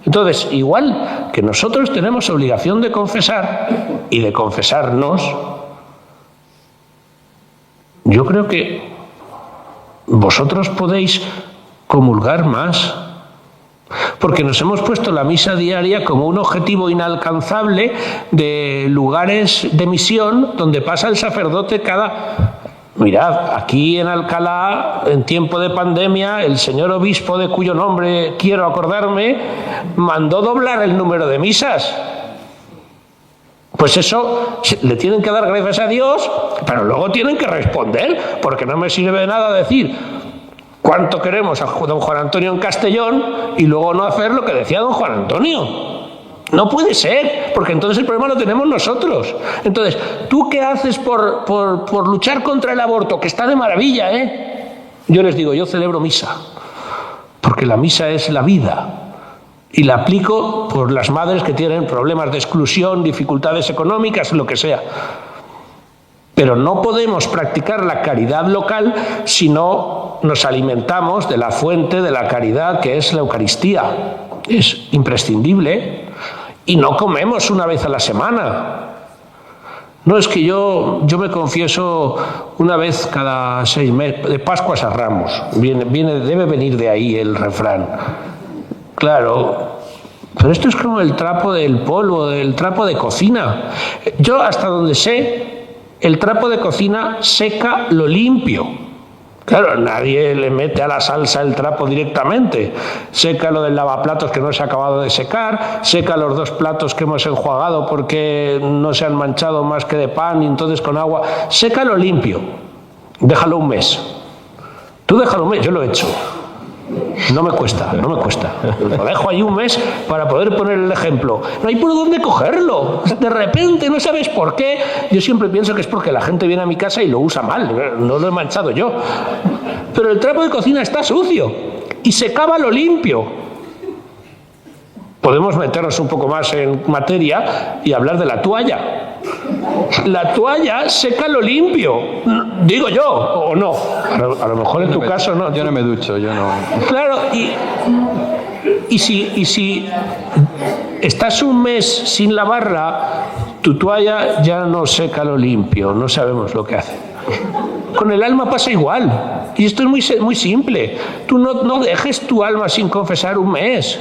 Entonces, igual que nosotros tenemos obligación de confesar y de confesarnos, yo creo que vosotros podéis comulgar más, porque nos hemos puesto la misa diaria como un objetivo inalcanzable de lugares de misión donde pasa el sacerdote cada... Mirad, aquí en Alcalá, en tiempo de pandemia, el señor obispo, de cuyo nombre quiero acordarme, mandó doblar el número de misas. Pues eso le tienen que dar gracias a Dios, pero luego tienen que responder, porque no me sirve de nada decir cuánto queremos a don Juan Antonio en Castellón y luego no hacer lo que decía don Juan Antonio. No puede ser, porque entonces el problema lo tenemos nosotros. Entonces, ¿tú qué haces por luchar contra el aborto? Que está de maravilla, ¿eh? Yo les digo, yo celebro misa, porque la misa es la vida. Y la aplico por las madres que tienen problemas de exclusión, dificultades económicas, lo que sea. Pero no podemos practicar la caridad local si no nos alimentamos de la fuente de la caridad, que es la Eucaristía. Es imprescindible. Y no comemos una vez a la semana. No, es que yo me confieso una vez cada 6 meses, de Pascuas a Ramos. Debe venir de ahí el refrán. Claro, Pero esto es como el trapo del polvo, el trapo de cocina. Yo, hasta donde sé, el trapo de cocina seca lo limpio. Claro, nadie le mete a la salsa el trapo directamente. Seca lo del lavaplatos que no se ha acabado de secar, seca los 2 platos que hemos enjuagado porque no se han manchado más que de pan y entonces con agua. Seca lo limpio. Déjalo un mes. Tú déjalo un mes, yo lo he hecho. No me cuesta. Lo dejo ahí un mes para poder poner el ejemplo. No hay por dónde cogerlo. De repente, no sabes por qué. Yo siempre pienso que es porque la gente viene a mi casa y lo usa mal. No lo he manchado yo. Pero el trapo de cocina está sucio y secaba lo limpio. Podemos meternos un poco más en materia y hablar de la toalla. La toalla seca lo limpio. Digo yo, o no. A lo mejor en tu caso no. Yo no me ducho, yo no. Claro, y si estás un mes sin lavarla, tu toalla ya no seca lo limpio, no sabemos lo que hace. Con el alma pasa igual. Y esto es muy simple. Tú no dejes tu alma sin confesar un mes.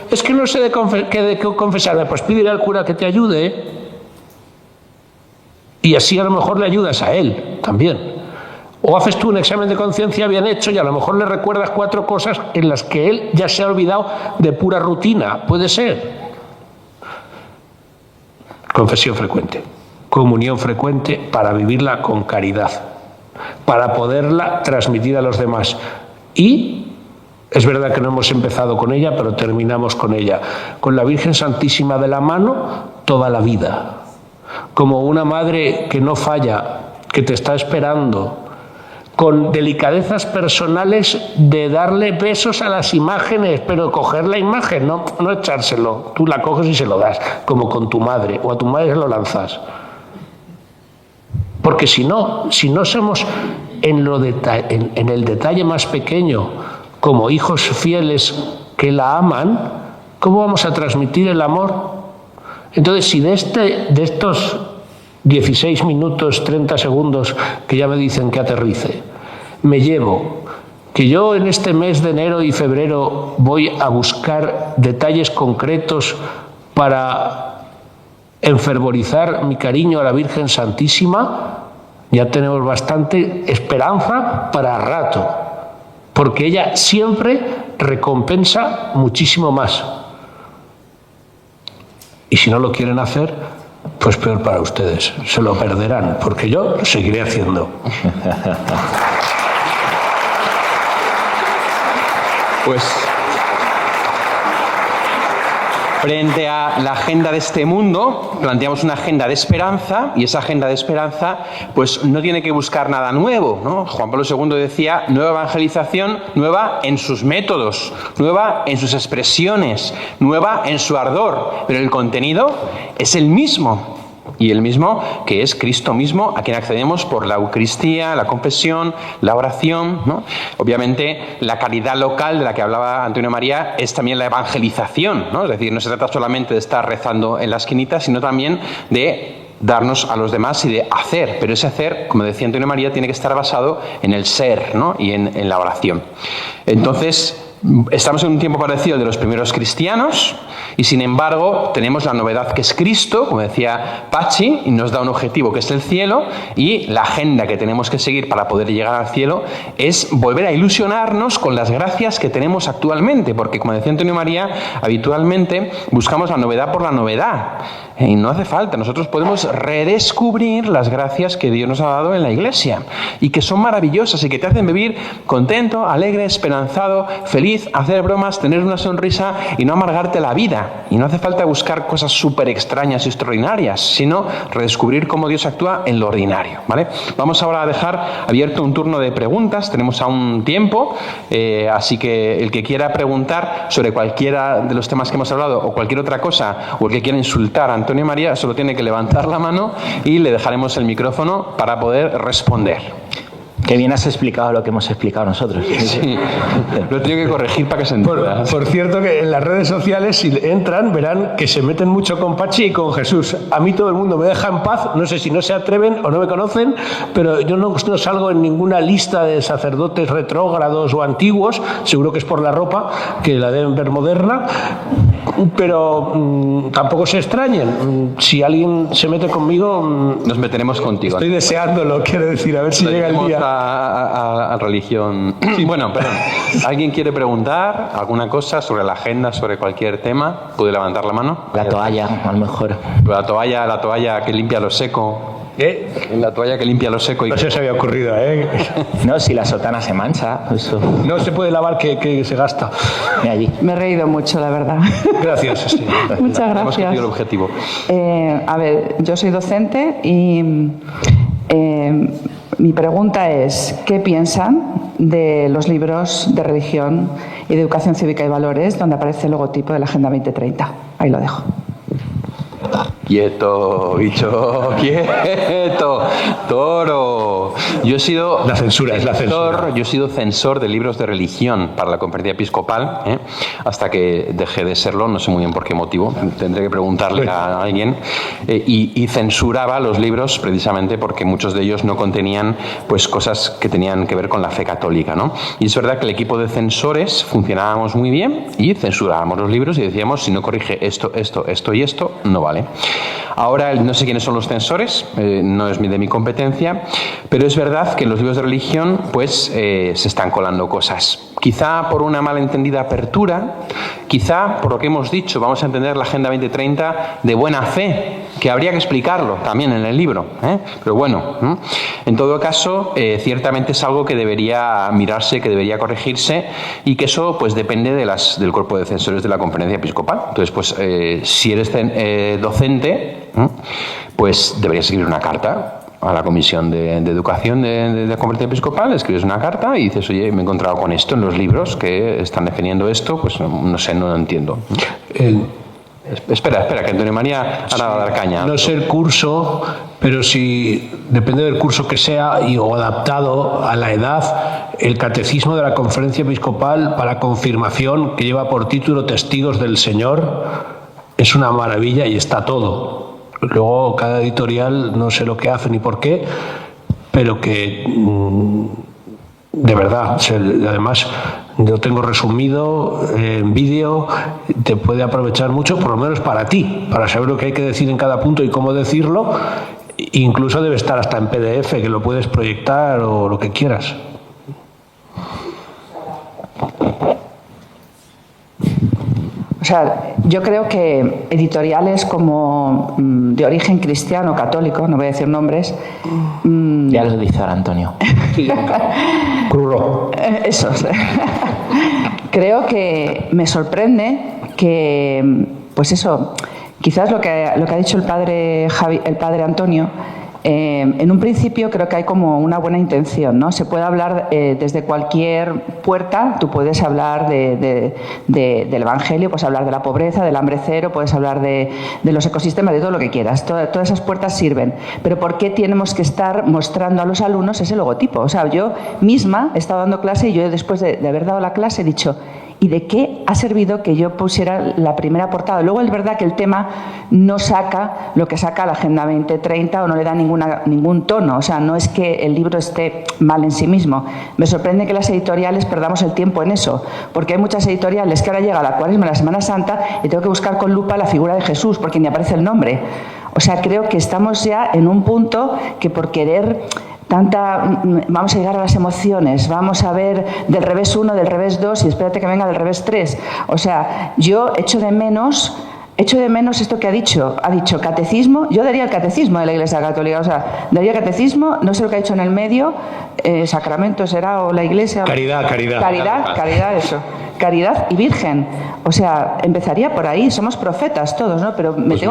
Es que no sé qué de confesarme. Pues pídele al cura que te ayude. Y así a lo mejor le ayudas a él también. O haces tú un examen de conciencia bien hecho y a lo mejor le recuerdas 4 cosas en las que él ya se ha olvidado de pura rutina. Puede ser. Confesión frecuente. Comunión frecuente para vivirla con caridad, para poderla transmitir a los demás. Y es verdad que no hemos empezado con ella, pero terminamos con ella. Con la Virgen Santísima de la mano toda la vida. Como una madre que no falla, que te está esperando, con delicadezas personales de darle besos a las imágenes, pero coger la imagen, no echárselo. Tú la coges y se lo das, como con tu madre, o a tu madre se lo lanzas. Porque si no somos en el detalle más pequeño, como hijos fieles que la aman, ¿cómo vamos a transmitir el amor? Entonces, si de estos 16 minutos, 30 segundos que ya me dicen que aterrice, me llevo que yo en este mes de enero y febrero voy a buscar detalles concretos para enfervorizar mi cariño a la Virgen Santísima, ya tenemos bastante esperanza para rato, porque ella siempre recompensa muchísimo más. Y si no lo quieren hacer, pues peor para ustedes, se lo perderán, porque yo lo seguiré haciendo. Pues frente a la agenda de este mundo, planteamos una agenda de esperanza, y esa agenda de esperanza pues no tiene que buscar nada nuevo, ¿no? Juan Pablo II decía, nueva evangelización, nueva en sus métodos, nueva en sus expresiones, nueva en su ardor, pero el contenido es el mismo. Y el mismo que es Cristo mismo, a quien accedemos por la Eucaristía, la confesión, la oración, ¿no? Obviamente, la caridad local de la que hablaba Antonio María es también la evangelización, ¿no? Es decir, no se trata solamente de estar rezando en la esquinita, sino también de darnos a los demás y de hacer. Pero ese hacer, como decía Antonio María, tiene que estar basado en el ser, ¿no? Y en la oración. Entonces, estamos en un tiempo parecido al de los primeros cristianos y sin embargo tenemos la novedad que es Cristo, como decía Pachi, y nos da un objetivo que es el cielo, y la agenda que tenemos que seguir para poder llegar al cielo es volver a ilusionarnos con las gracias que tenemos actualmente, porque como decía Antonio María, habitualmente buscamos la novedad por la novedad y no hace falta, nosotros podemos redescubrir las gracias que Dios nos ha dado en la Iglesia y que son maravillosas y que te hacen vivir contento, alegre, esperanzado, feliz, hacer bromas, tener una sonrisa y no amargarte la vida. Y no hace falta buscar cosas súper extrañas y extraordinarias, sino redescubrir cómo Dios actúa en lo ordinario, ¿vale? Vamos ahora a dejar abierto un turno de preguntas, tenemos aún tiempo, así que el que quiera preguntar sobre cualquiera de los temas que hemos hablado o cualquier otra cosa, o el que quiera insultar a Antonio María, solo tiene que levantar la mano y le dejaremos el micrófono para poder responder. Qué bien has explicado lo que hemos explicado nosotros. Sí, lo he tenido que corregir para que se entienda. Por cierto, que en las redes sociales, si entran, verán que se meten mucho con Pachi y con Jesús. A mí todo el mundo me deja en paz, no sé si no se atreven o no me conocen, pero yo no salgo en ninguna lista de sacerdotes retrógrados o antiguos, seguro que es por la ropa, que la deben ver moderna. Pero tampoco se extrañen. Si alguien se mete conmigo, Nos meteremos contigo. estoy deseándolo, quiero decir, a ver si llega el Vamos día. a religión. Bueno, perdón. ¿Alguien quiere preguntar alguna cosa sobre la agenda, sobre cualquier tema? ¿Puede levantar la mano? La toalla, a lo mejor. La toalla que limpia lo seco. La toalla que limpia lo seco. Y... No se os había ocurrido, ¿eh? No, si la sotana se mancha, eso. No se puede lavar que se gasta. Mira allí. Me he reído mucho, la verdad. Gracias, sí. Muchas Hemos conseguido el gracias. objetivo. A ver, yo soy docente y mi pregunta es, ¿qué piensan de los libros de religión y de educación cívica y valores donde aparece el logotipo de la Agenda 2030? Ahí lo dejo. Quieto, bicho, quieto, toro. Yo he sido La censura es la censura. Yo he sido censor de libros de religión para la conferencia episcopal, hasta que dejé de serlo, no sé muy bien por qué motivo, tendré que preguntarle a alguien, y censuraba los libros precisamente porque muchos de ellos no contenían pues cosas que tenían que ver con la fe católica, ¿no? Y es verdad que el equipo de censores funcionábamos muy bien y censurábamos los libros y decíamos, si no corrige esto y esto, no vale. Ahora no sé quiénes son los censores, no es de mi competencia, pero es verdad que en los libros de religión pues se están colando cosas. Quizá por una malentendida apertura, quizá por lo que hemos dicho, vamos a entender la Agenda 2030 de buena fe, que habría que explicarlo también en el libro, pero bueno, en todo caso, ciertamente es algo que debería mirarse, que debería corregirse y que eso pues depende del cuerpo de censores de la conferencia episcopal. Entonces, pues si eres docente, pues deberías escribir una carta a la Comisión de Educación de la Conferencia Episcopal, escribes una carta y dices, oye, me he encontrado con esto en los libros que están definiendo esto, pues no sé, no lo entiendo. Espera, que Antonio María ahora va a dar caña. No sé el curso, pero si depende del curso que sea o adaptado a la edad, el catecismo de la Conferencia Episcopal para confirmación, que lleva por título Testigos del Señor, es una maravilla y está todo. Luego cada editorial no sé lo que hace ni por qué, pero que de verdad, además lo tengo resumido en vídeo, te puede aprovechar mucho, por lo menos para ti, para saber lo que hay que decir en cada punto y cómo decirlo. Incluso debe estar hasta en PDF, que lo puedes proyectar o lo que quieras. O sea, yo creo que editoriales como de origen cristiano, católico, no voy a decir nombres. Ya lo dice ahora Antonio. Cruz. Eso. Creo que me sorprende que, pues eso, quizás lo que ha dicho el padre Antonio. En un principio creo que hay como una buena intención, ¿no? Se puede hablar desde cualquier puerta, tú puedes hablar del Evangelio, puedes hablar de la pobreza, del hambre cero, puedes hablar de los ecosistemas, de todo lo que quieras. Todas esas puertas sirven. Pero ¿por qué tenemos que estar mostrando a los alumnos ese logotipo? O sea, yo misma he estado dando clase y yo después de haber dado la clase he dicho, ¿y de qué ha servido que yo pusiera la primera portada? Luego es verdad que el tema no saca lo que saca la Agenda 2030 o no le da ningún tono. O sea, no es que el libro esté mal en sí mismo. Me sorprende que las editoriales perdamos el tiempo en eso, porque hay muchas editoriales que ahora llega la Cuaresma, la Semana Santa, y tengo que buscar con lupa la figura de Jesús, porque ni aparece el nombre. O sea, creo que estamos ya en un punto que por querer vamos a llegar a las emociones, vamos a ver del revés 1, del revés 2 y espérate que venga del revés 3. O sea, yo echo de menos esto que ha dicho catecismo. Yo daría el catecismo de la Iglesia Católica, o sea, daría catecismo, no sé lo que ha dicho en el medio, sacramento será, o la Iglesia. Caridad, eso. Caridad y Virgen. O sea, empezaría por ahí, somos profetas todos, ¿no? Pero muchas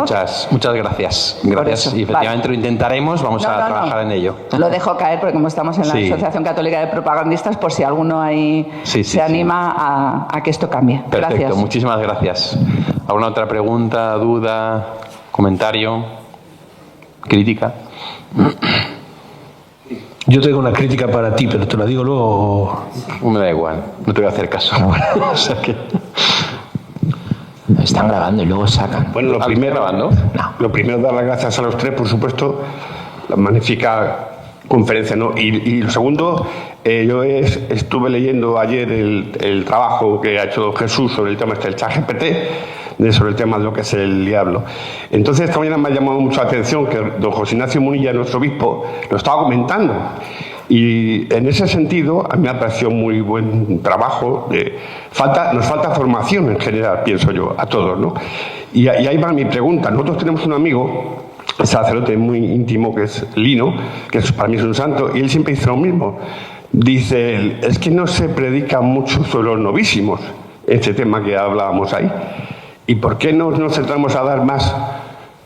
gracias. Gracias. Y efectivamente lo intentaremos, vamos a trabajar en ello. Lo dejo caer porque como estamos en la Asociación Católica de Propagandistas, por si alguno ahí se anima a que esto cambie. Perfecto, gracias. Muchísimas gracias. ¿Alguna otra pregunta, duda, comentario, crítica? Yo tengo una crítica para ti, pero te la digo luego. Me da igual, no te voy a hacer caso. O sea que... Están grabando y luego sacan. Bueno, lo primero, dar las gracias a los tres, por supuesto, la magnífica conferencia, ¿no? Y lo segundo, Yo estuve leyendo ayer el trabajo que ha hecho Jesús sobre el tema del ChatGPT, sobre el tema de lo que es el diablo. Entonces, esta mañana me ha llamado mucho la atención que don José Ignacio Munilla, nuestro obispo, lo estaba comentando. Y en ese sentido, a mí me ha parecido muy buen trabajo. Nos falta formación en general, pienso yo, a todos, ¿no? Y ahí va mi pregunta. Nosotros tenemos un amigo, un sacerdote muy íntimo, que es Lino, que para mí es un santo, y él siempre dice lo mismo. Dice él, es que no se predica mucho sobre los novísimos, este tema que hablábamos ahí. ¿Y por qué no nos centramos a dar más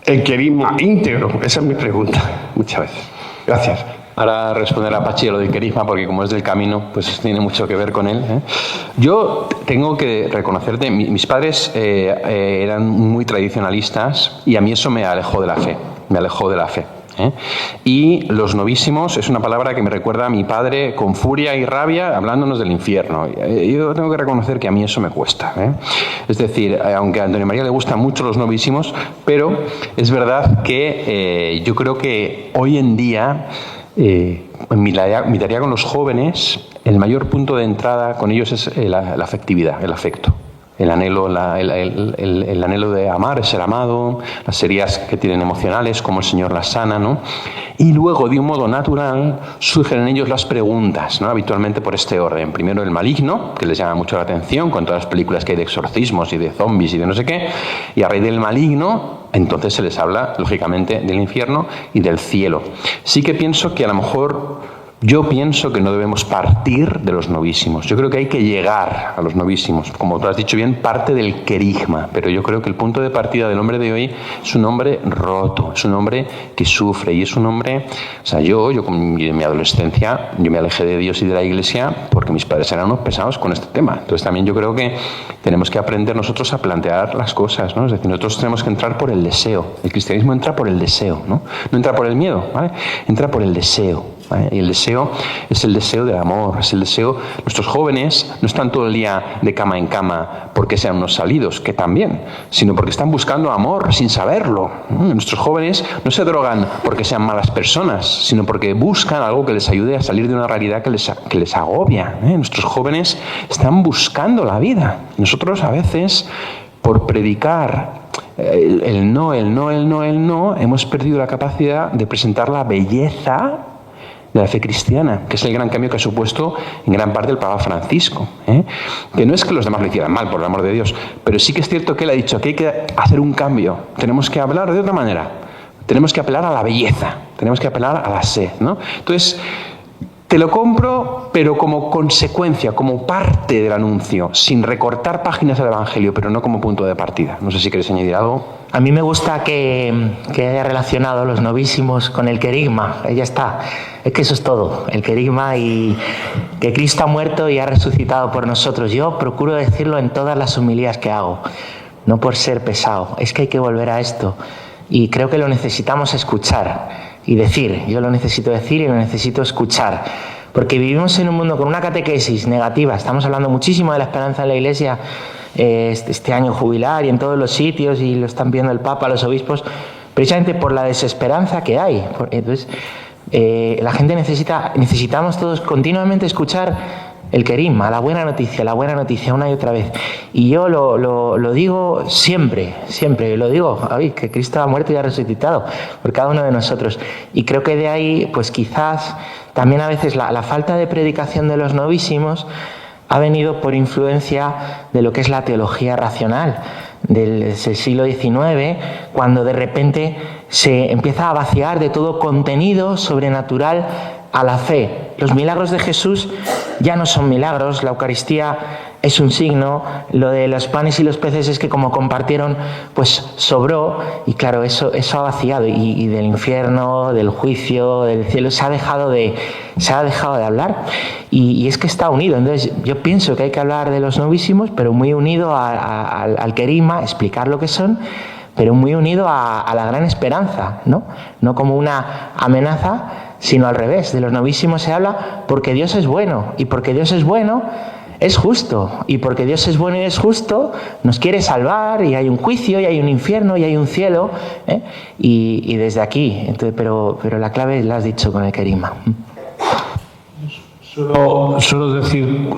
el querigma íntegro? Esa es mi pregunta, muchas veces. Gracias. Ahora responder a Pachi lo del querigma, porque como es del camino, pues tiene mucho que ver con él. Yo tengo que reconocerte, mis padres eran muy tradicionalistas y a mí eso me alejó de la fe, Y los novísimos es una palabra que me recuerda a mi padre con furia y rabia hablándonos del infierno. Yo tengo que reconocer que a mí eso me cuesta. Es decir, aunque a Antonio María le gustan mucho los novísimos, pero es verdad que yo creo que hoy en día, en mi tarea con los jóvenes, el mayor punto de entrada con ellos es la afectividad, el afecto. El anhelo de amar, de ser amado, las heridas que tienen emocionales, como el Señor las sana, ¿no? Y luego, de un modo natural, surgen en ellos las preguntas, ¿no? Habitualmente por este orden. Primero el maligno, que les llama mucho la atención, con todas las películas que hay de exorcismos y de zombies y de no sé qué, y a raíz del maligno, entonces se les habla, lógicamente, del infierno y del cielo. Sí que pienso que a lo mejor... Yo pienso que no debemos partir de los novísimos. Yo creo que hay que llegar a los novísimos. Como tú has dicho bien, parte del querigma. Pero yo creo que el punto de partida del hombre de hoy es un hombre roto, es un hombre que sufre y es un hombre... O sea, yo en mi adolescencia, yo me alejé de Dios y de la Iglesia porque mis padres eran unos pesados con este tema. Entonces también yo creo que tenemos que aprender nosotros a plantear las cosas, ¿no? Es decir, nosotros tenemos que entrar por el deseo. El cristianismo entra por el deseo, ¿no? No entra por el miedo, ¿vale? Entra por el deseo. Y el deseo es el deseo del amor, es el deseo... Nuestros jóvenes no están todo el día de cama en cama porque sean unos salidos, que también, sino porque están buscando amor sin saberlo. Nuestros jóvenes no se drogan porque sean malas personas, sino porque buscan algo que les ayude a salir de una realidad que les agobia. Nuestros jóvenes están buscando la vida. Nosotros a veces, por predicar el no, hemos perdido la capacidad de presentar la belleza de la fe cristiana, que es el gran cambio que ha supuesto en gran parte el Papa Francisco. Que no es que los demás lo hicieran mal, por el amor de Dios, pero sí que es cierto que él ha dicho que hay que hacer un cambio, tenemos que hablar de otra manera, tenemos que apelar a la belleza, tenemos que apelar a la sed, ¿no? Entonces, te lo compro, pero como consecuencia, como parte del anuncio, sin recortar páginas del Evangelio, pero no como punto de partida. No sé si queréis añadir algo. A mí me gusta que haya relacionado los novísimos con el querigma. Ya está. Es que eso es todo. El querigma y que Cristo ha muerto y ha resucitado por nosotros. Yo procuro decirlo en todas las homilías que hago. No por ser pesado. Es que hay que volver a esto. Y creo que lo necesitamos escuchar y decir. Yo lo necesito decir y lo necesito escuchar. Porque vivimos en un mundo con una catequesis negativa. Estamos hablando muchísimo de la esperanza en la Iglesia este año jubilar y en todos los sitios, y lo están viendo el Papa, los obispos, precisamente por la desesperanza que hay. Entonces, la gente necesitamos todos continuamente escuchar el querigma, la buena noticia una y otra vez. Y yo lo digo siempre, lo digo, que Cristo ha muerto y ha resucitado por cada uno de nosotros. Y creo que de ahí, pues quizás también a veces la falta de predicación de los novísimos ha venido por influencia de lo que es la teología racional del siglo XIX, cuando de repente se empieza a vaciar de todo contenido sobrenatural a la fe. Los milagros de Jesús ya no son milagros, la Eucaristía es un signo, lo de los panes y los peces es que como compartieron, pues sobró, y claro, eso ha vaciado, y del infierno, del juicio, del cielo, se ha dejado de hablar, y es que está unido. Entonces yo pienso que hay que hablar de los novísimos, pero muy unido al querigma, explicar lo que son, pero muy unido a la gran esperanza, no como una amenaza, sino al revés. De los novísimos se habla porque Dios es bueno, y porque Dios es bueno es justo, y porque Dios es bueno y es justo nos quiere salvar, y hay un juicio, y hay un infierno, y hay un cielo, y desde aquí. Entonces, pero la clave la has dicho con el querigma. Suelo decir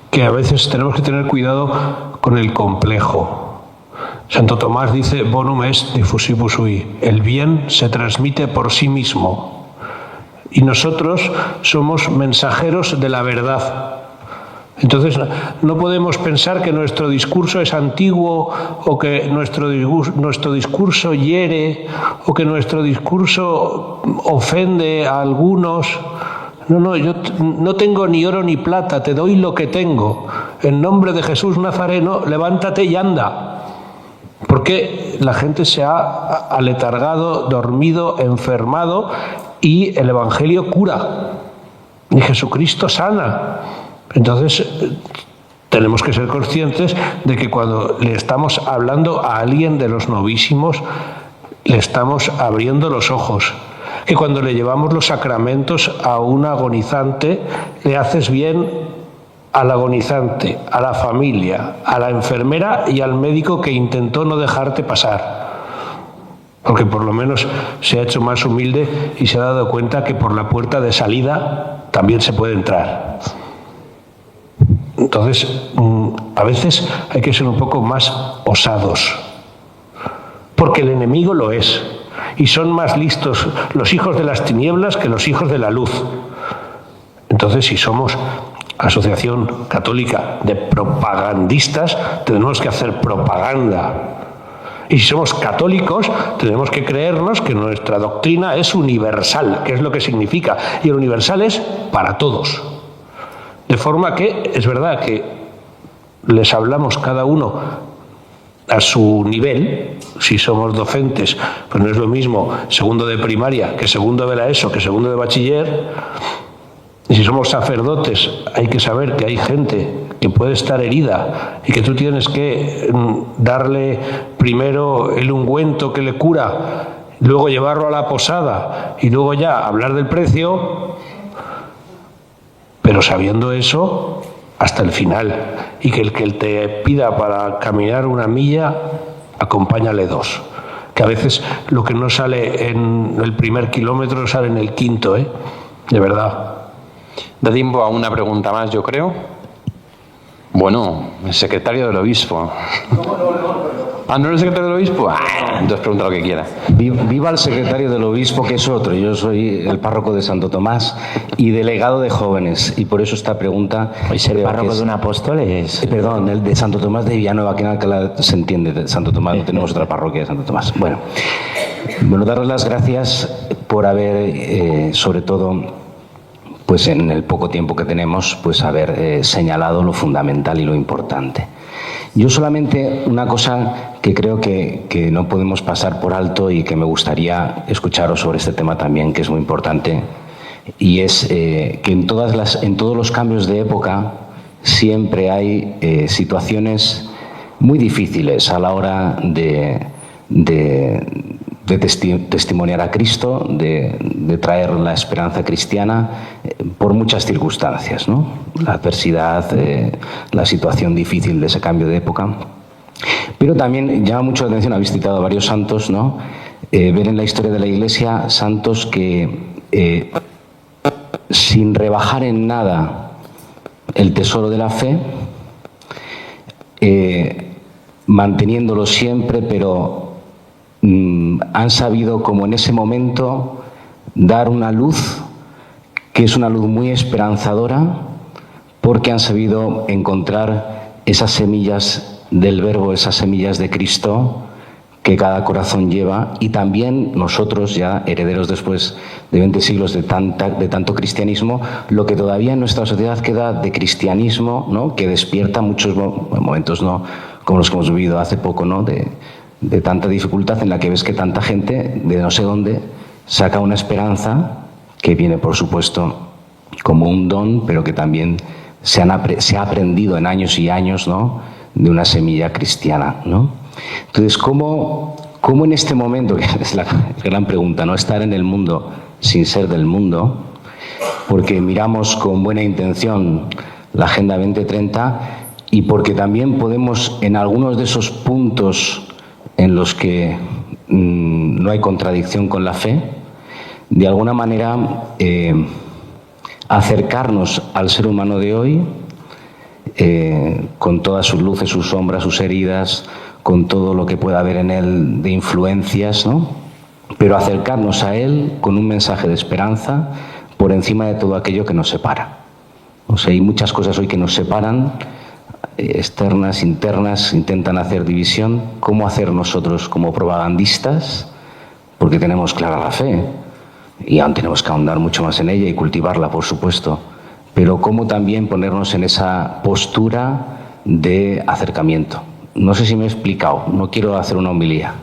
que a veces tenemos que tener cuidado con el complejo. Santo Tomás dice, bonum est diffusibus sui, el bien se transmite por sí mismo. Y nosotros somos mensajeros de la verdad. Entonces, no podemos pensar que nuestro discurso es antiguo o que nuestro discurso hiere o que nuestro discurso ofende a algunos. No, yo no tengo ni oro ni plata, te doy lo que tengo. En nombre de Jesús Nazareno, levántate y anda. Porque la gente se ha aletargado, dormido, enfermado y el Evangelio cura. Y Jesucristo sana. Entonces, tenemos que ser conscientes de que cuando le estamos hablando a alguien de los novísimos, le estamos abriendo los ojos. Que cuando le llevamos los sacramentos a un agonizante, le haces bien al agonizante, a la familia, a la enfermera y al médico que intentó no dejarte pasar. Porque por lo menos se ha hecho más humilde y se ha dado cuenta que por la puerta de salida también se puede entrar. Entonces, a veces hay que ser un poco más osados, porque el enemigo lo es, y son más listos los hijos de las tinieblas que los hijos de la luz. Entonces, si somos Asociación Católica de Propagandistas, tenemos que hacer propaganda. Y si somos católicos, tenemos que creernos que nuestra doctrina es universal, que es lo que significa, y el universal es para todos. De forma que es verdad que les hablamos cada uno a su nivel. Si somos docentes, pues no es lo mismo segundo de primaria que segundo de la ESO que segundo de bachiller. Y si somos sacerdotes, hay que saber que hay gente que puede estar herida y que tú tienes que darle primero el ungüento que le cura, luego llevarlo a la posada y luego ya hablar del precio. Pero sabiendo eso hasta el final, y que el que te pida para caminar 1 milla, acompáñale 2. Que a veces lo que no sale en el primer kilómetro sale en el quinto, de verdad. Da tiempo a una pregunta más, yo creo. Bueno, el secretario del obispo. Ah, ¿no eres el secretario del obispo? Entonces pregunta lo que quiera. Viva el secretario del obispo, que es otro. Yo soy el párroco de Santo Tomás y delegado de jóvenes. Y por eso esta pregunta... ¿Y ser párroco de un apóstol es...? Perdón, el de Santo Tomás de Villanueva, aquí en Alcalá se entiende, de Santo Tomás, no tenemos otra parroquia de Santo Tomás. Bueno, darles las gracias por haber, sobre todo, pues en el poco tiempo que tenemos, pues haber señalado lo fundamental y lo importante. Yo solamente una cosa que creo que no podemos pasar por alto y que me gustaría escucharos sobre este tema también, que es muy importante, y es que en todos los cambios de época siempre hay situaciones muy difíciles a la hora de testimoniar a Cristo, de traer la esperanza cristiana por muchas circunstancias, ¿no? La adversidad, la situación difícil de ese cambio de época. Pero también llama mucho la atención, habéis citado a varios santos, ¿no? Ver en la historia de la Iglesia santos que, sin rebajar en nada el tesoro de la fe, manteniéndolo siempre, pero han sabido, como en ese momento, dar una luz que es una luz muy esperanzadora, porque han sabido encontrar esas semillas del Verbo, esas semillas de Cristo que cada corazón lleva, y también nosotros, ya herederos después de 20 siglos de tanto cristianismo, lo que todavía en nuestra sociedad queda de cristianismo, ¿no? Que despierta muchos momentos, ¿no? Como los que hemos vivido hace poco, ¿no? De tanta dificultad, en la que ves que tanta gente de no sé dónde saca una esperanza que viene, por supuesto, como un don, pero que también se ha aprendido en años y años, ¿no? De una semilla cristiana, ¿no? Entonces, ¿cómo en este momento, que es la gran pregunta, ¿no? Estar en el mundo sin ser del mundo, porque miramos con buena intención la Agenda 2030 y porque también podemos, en algunos de esos puntos en los que no hay contradicción con la fe, de alguna manera acercarnos al ser humano de hoy, con todas sus luces, sus sombras, sus heridas, con todo lo que pueda haber en él de influencias, ¿no? Pero acercarnos a él con un mensaje de esperanza por encima de todo aquello que nos separa. O sea, hay muchas cosas hoy que nos separan, externas, internas, intentan hacer división. ¿Cómo hacer nosotros como propagandistas? Porque tenemos clara la fe y aún tenemos que ahondar mucho más en ella y cultivarla, por supuesto. Pero cómo también ponernos en esa postura de acercamiento. No sé si me he explicado, no quiero hacer una homilía.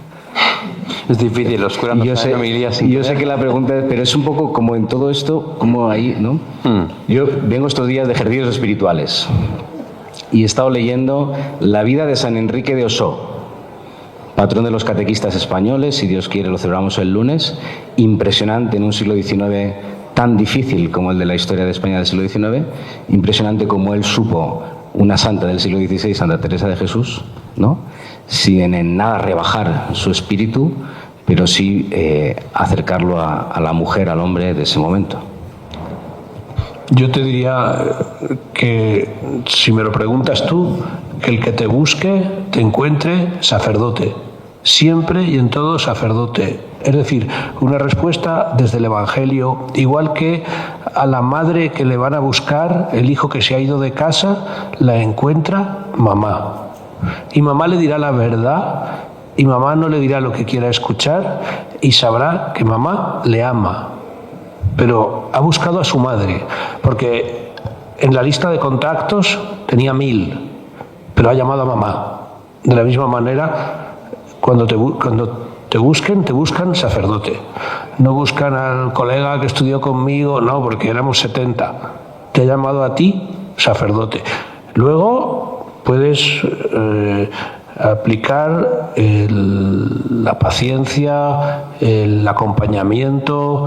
Es difícil, los curas no saben homilías sin Yo sé querer. que la pregunta es, pero es un poco como en todo esto, como ahí, ¿no? Yo vengo estos días de ejercicios espirituales y he estado leyendo la vida de San Enrique de Osó, patrón de los catequistas españoles, si Dios quiere lo celebramos el lunes. Impresionante en un siglo XIX tan difícil como el de la historia de España del siglo XIX, impresionante como él supo, una santa del siglo XVI, Santa Teresa de Jesús, ¿no? Sin en nada rebajar su espíritu, pero sí acercarlo a la mujer, al hombre de ese momento. Yo te diría que, si me lo preguntas tú, que el que te busque, te encuentre sacerdote. Siempre y en todo sacerdote. Es decir, una respuesta desde el Evangelio, igual que a la madre que le van a buscar, el hijo que se ha ido de casa, la encuentra mamá. Y mamá le dirá la verdad, y mamá no le dirá lo que quiera escuchar, y sabrá que mamá le ama. Pero ha buscado a su madre, porque en la lista de contactos tenía 1000, pero ha llamado a mamá. De la misma manera, cuando te buscan sacerdote. No buscan al colega que estudió conmigo, no, porque éramos 70. Te ha llamado a ti sacerdote. Luego puedes aplicar la paciencia, el acompañamiento,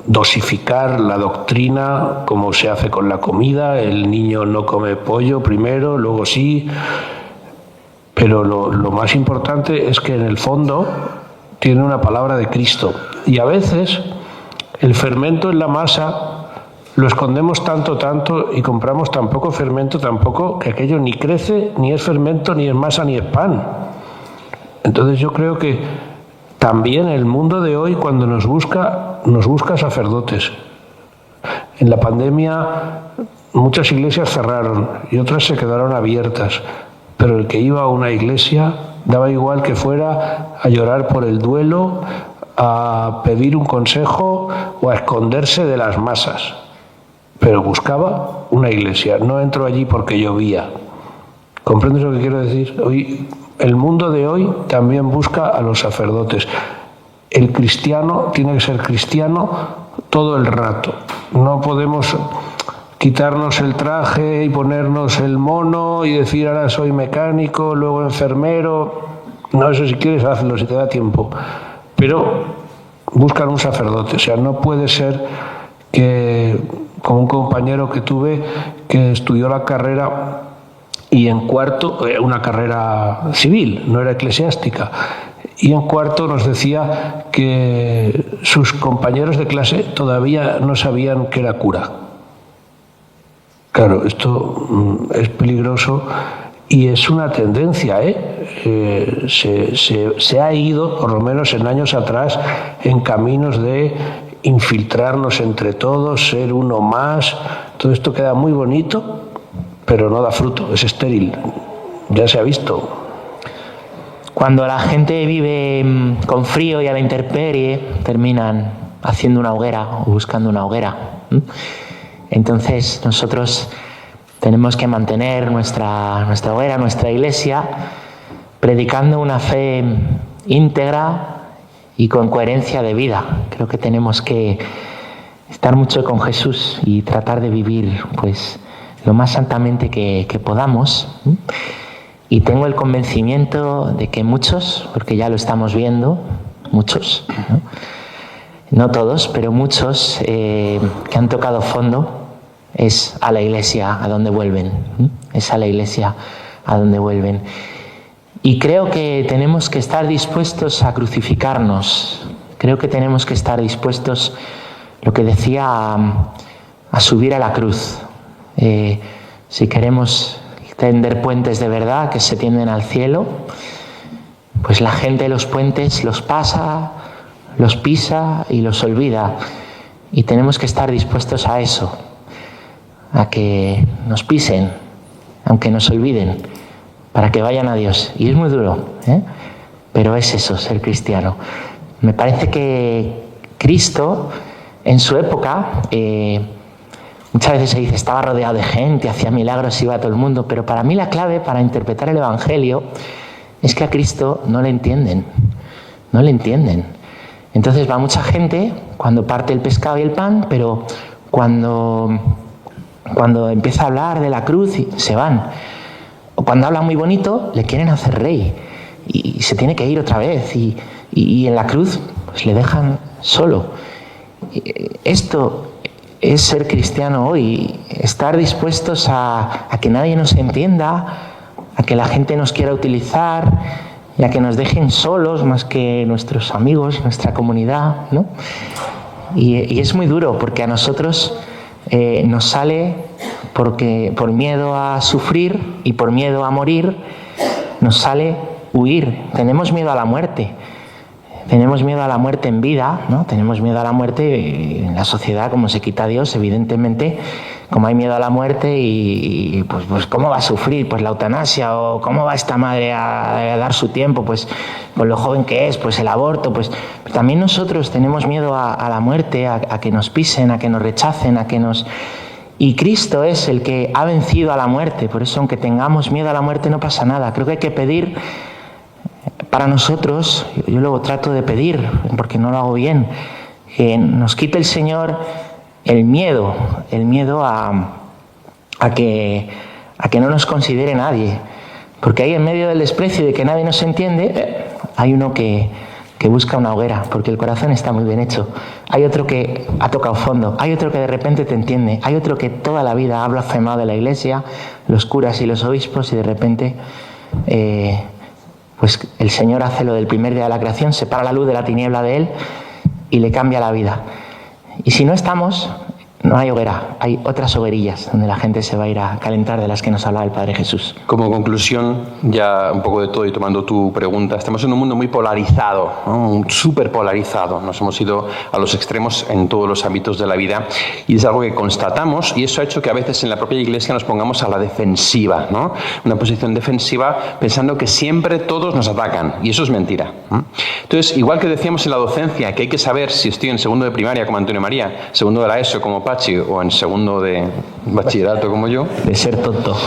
dosificar la doctrina, como se hace con la comida. El niño no come pollo primero, luego sí. Pero lo más importante es que en el fondo tiene una palabra de Cristo. Y a veces el fermento en la masa lo escondemos tanto y compramos tan poco fermento, que aquello ni crece, ni es fermento, ni es masa, ni es pan. Entonces yo creo que también el mundo de hoy, cuando nos busca sacerdotes. En la pandemia muchas iglesias cerraron y otras se quedaron abiertas. Pero el que iba a una iglesia daba igual que fuera a llorar por el duelo, a pedir un consejo o a esconderse de las masas. Pero buscaba una iglesia. No entró allí porque llovía. ¿Comprendes lo que quiero decir? Hoy, el mundo de hoy también busca a los sacerdotes. El cristiano tiene que ser cristiano todo el rato. No podemos quitarnos el traje y ponernos el mono y decir ahora soy mecánico, luego enfermero. No, eso si quieres hazlo, si te da tiempo. Pero buscan un sacerdote. O sea, no puede ser que, como un compañero que tuve que estudió la carrera y en cuarto, una carrera civil, no era eclesiástica, y en cuarto nos decía que sus compañeros de clase todavía no sabían que era cura. Claro, esto es peligroso y es una tendencia, se ha ido, por lo menos en años atrás, en caminos de infiltrarnos entre todos, ser uno más. Todo esto queda muy bonito, pero no da fruto, es estéril. Ya se ha visto. Cuando la gente vive con frío y a la intemperie, terminan haciendo una hoguera o buscando una hoguera. Entonces nosotros tenemos que mantener nuestra hoguera, nuestra iglesia, predicando una fe íntegra y con coherencia de vida. Creo que tenemos que estar mucho con Jesús y tratar de vivir pues lo más santamente que podamos. Y tengo el convencimiento de que muchos, porque ya lo estamos viendo, muchos, no todos, pero muchos que han tocado fondo, es a la iglesia a donde vuelven. Es a la iglesia a donde vuelven. Y creo que tenemos que estar dispuestos a crucificarnos. Creo que tenemos que estar dispuestos, lo que decía a subir a la cruz. Si queremos tender puentes de verdad que se tienden al cielo, pues la gente de los puentes los pasa, los pisa y los olvida. Y tenemos que estar dispuestos a eso, a que nos pisen, aunque nos olviden, para que vayan a Dios. Y es muy duro, pero es eso, ser cristiano. Me parece que Cristo, en su época, muchas veces se dice, estaba rodeado de gente, hacía milagros, iba a todo el mundo, pero para mí la clave para interpretar el Evangelio es que a Cristo no le entienden, no le entienden. Entonces va mucha gente cuando parte el pescado y el pan, pero cuando empieza a hablar de la cruz se van. O cuando habla muy bonito le quieren hacer rey y se tiene que ir otra vez y en la cruz pues le dejan solo. Esto es ser cristiano hoy, estar dispuestos a que nadie nos entienda, a que la gente nos quiera utilizar y a que nos dejen solos más que nuestros amigos, nuestra comunidad, ¿no? Y es muy duro porque a nosotros nos sale por miedo a sufrir y por miedo a morir, nos sale huir. Tenemos miedo a la muerte. Tenemos miedo a la muerte en vida, ¿no? Tenemos miedo a la muerte en la sociedad, como se quita a Dios, evidentemente. Como hay miedo a la muerte y pues ¿cómo va a sufrir? Pues la eutanasia, o ¿cómo va esta madre a dar su tiempo? Pues con lo joven que es, pues el aborto, pues también nosotros tenemos miedo a la muerte, a que nos pisen, a que nos rechacen, a que nos... Y Cristo es el que ha vencido a la muerte, por eso aunque tengamos miedo a la muerte no pasa nada. Creo que hay que pedir para nosotros, yo luego trato de pedir, porque no lo hago bien, que nos quite el Señor el miedo a que no nos considere nadie. Porque ahí en medio del desprecio y de que nadie nos entiende, hay uno que busca una hoguera, porque el corazón está muy bien hecho. Hay otro que ha tocado fondo, hay otro que de repente te entiende, hay otro que toda la vida ha blasfemado de la Iglesia, los curas y los obispos, y de repente pues el Señor hace lo del primer día de la creación, separa la luz de la tiniebla de él y le cambia la vida. Y si no estamos, no hay hoguera, hay otras hoguerillas donde la gente se va a ir a calentar, de las que nos hablaba el Padre Jesús. Como conclusión, ya un poco de todo y tomando tu pregunta, estamos en un mundo muy polarizado, ¿no? Súper polarizado. Nos hemos ido a los extremos en todos los ámbitos de la vida y es algo que constatamos, y eso ha hecho que a veces en la propia Iglesia nos pongamos a la defensiva, ¿no? Una posición defensiva pensando que siempre todos nos atacan, y eso es mentira, ¿no? Entonces, igual que decíamos en la docencia que hay que saber si estoy en segundo de primaria como Antonio María, segundo de la ESO como Pachi, o en segundo de bachillerato como yo, De ser tonto.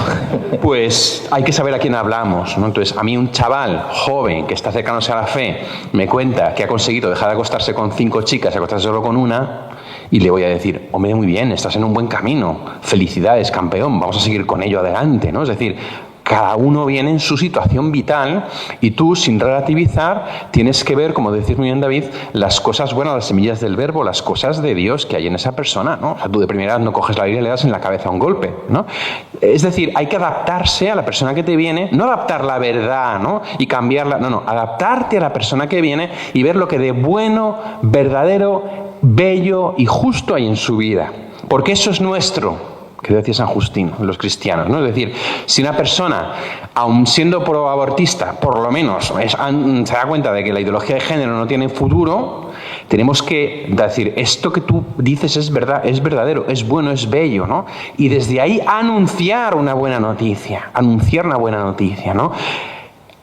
pues hay que saber a quién hablamos, ¿no? Entonces, a mí un chaval joven que está acercándose a la fe me cuenta que ha conseguido dejar de acostarse con 5 chicas y acostarse solo con una, y le voy a decir, hombre, muy bien, estás en un buen camino, felicidades, campeón, vamos a seguir con ello adelante, ¿no? Es decir, cada uno viene en su situación vital y tú, sin relativizar, tienes que ver, como decís muy bien David, las cosas buenas, las semillas del verbo, las cosas de Dios que hay en esa persona, ¿no? O sea, tú de primera no coges la Biblia y le das en la cabeza un golpe, ¿no? Es decir, hay que adaptarse a la persona que te viene, no adaptar la verdad, ¿no? Y cambiarla, no, adaptarte a la persona que viene y ver lo que de bueno, verdadero, bello y justo hay en su vida. Porque eso es nuestro, que decía San Justino, los cristianos, ¿no? Es decir, si una persona, aun siendo proabortista, por lo menos se da cuenta de que la ideología de género no tiene futuro, tenemos que decir, esto que tú dices es verdad, es verdadero, es bueno, es bello, ¿no? Y desde ahí anunciar una buena noticia, ¿no?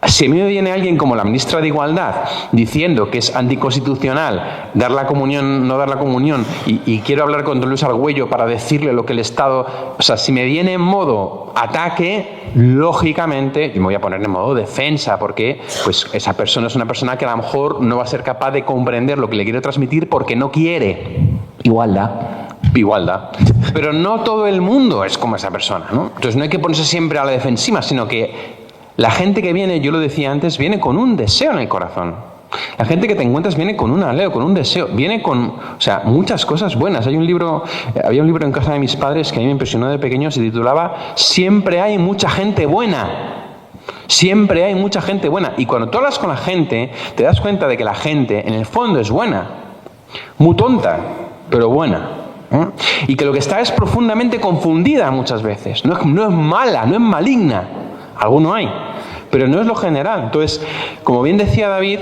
Si a mí me viene alguien como la ministra de Igualdad diciendo que es anticonstitucional dar la comunión, no dar la comunión, y quiero hablar con don Luis Argüello para decirle lo que el Estado... O sea, si me viene en modo ataque, lógicamente yo me voy a poner en modo defensa, porque pues esa persona es una persona que a lo mejor no va a ser capaz de comprender lo que le quiero transmitir porque no quiere. Igualdad. Pero no todo el mundo es como esa persona, ¿no? Entonces no hay que ponerse siempre a la defensiva, sino que la gente que viene, yo lo decía antes, viene con un deseo en el corazón. La gente que te encuentras viene con un anhelo, con un deseo, viene con, o sea, muchas cosas buenas. Había un libro en casa de mis padres que a mí me impresionó de pequeño, se titulaba Siempre hay mucha gente buena. Siempre hay mucha gente buena. Y cuando tú hablas con la gente, te das cuenta de que la gente, en el fondo, es buena. Muy tonta, pero buena. Y que lo que está es profundamente confundida muchas veces. No es mala, no es maligna. Alguno hay, pero no es lo general. Entonces, como bien decía David,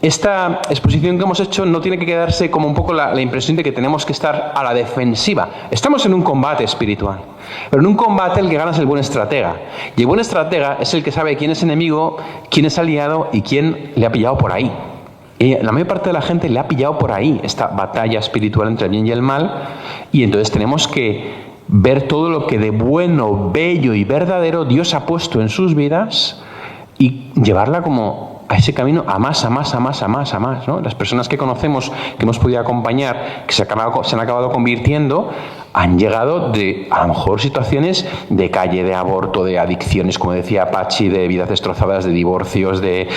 esta exposición que hemos hecho no tiene que quedarse como un poco la impresión de que tenemos que estar a la defensiva. Estamos en un combate espiritual, pero en un combate el que gana es el buen estratega. Y el buen estratega es el que sabe quién es enemigo, quién es aliado y quién le ha pillado por ahí. Y la mayor parte de la gente le ha pillado por ahí esta batalla espiritual entre el bien y el mal, y entonces tenemos que ver todo lo que de bueno, bello y verdadero Dios ha puesto en sus vidas y llevarla como a ese camino a más, ¿no? Las personas que conocemos, que hemos podido acompañar, que se han acabado convirtiendo, han llegado de, a lo mejor, situaciones de calle, de aborto, de adicciones, como decía Pachi, de vidas destrozadas, de divorcios, de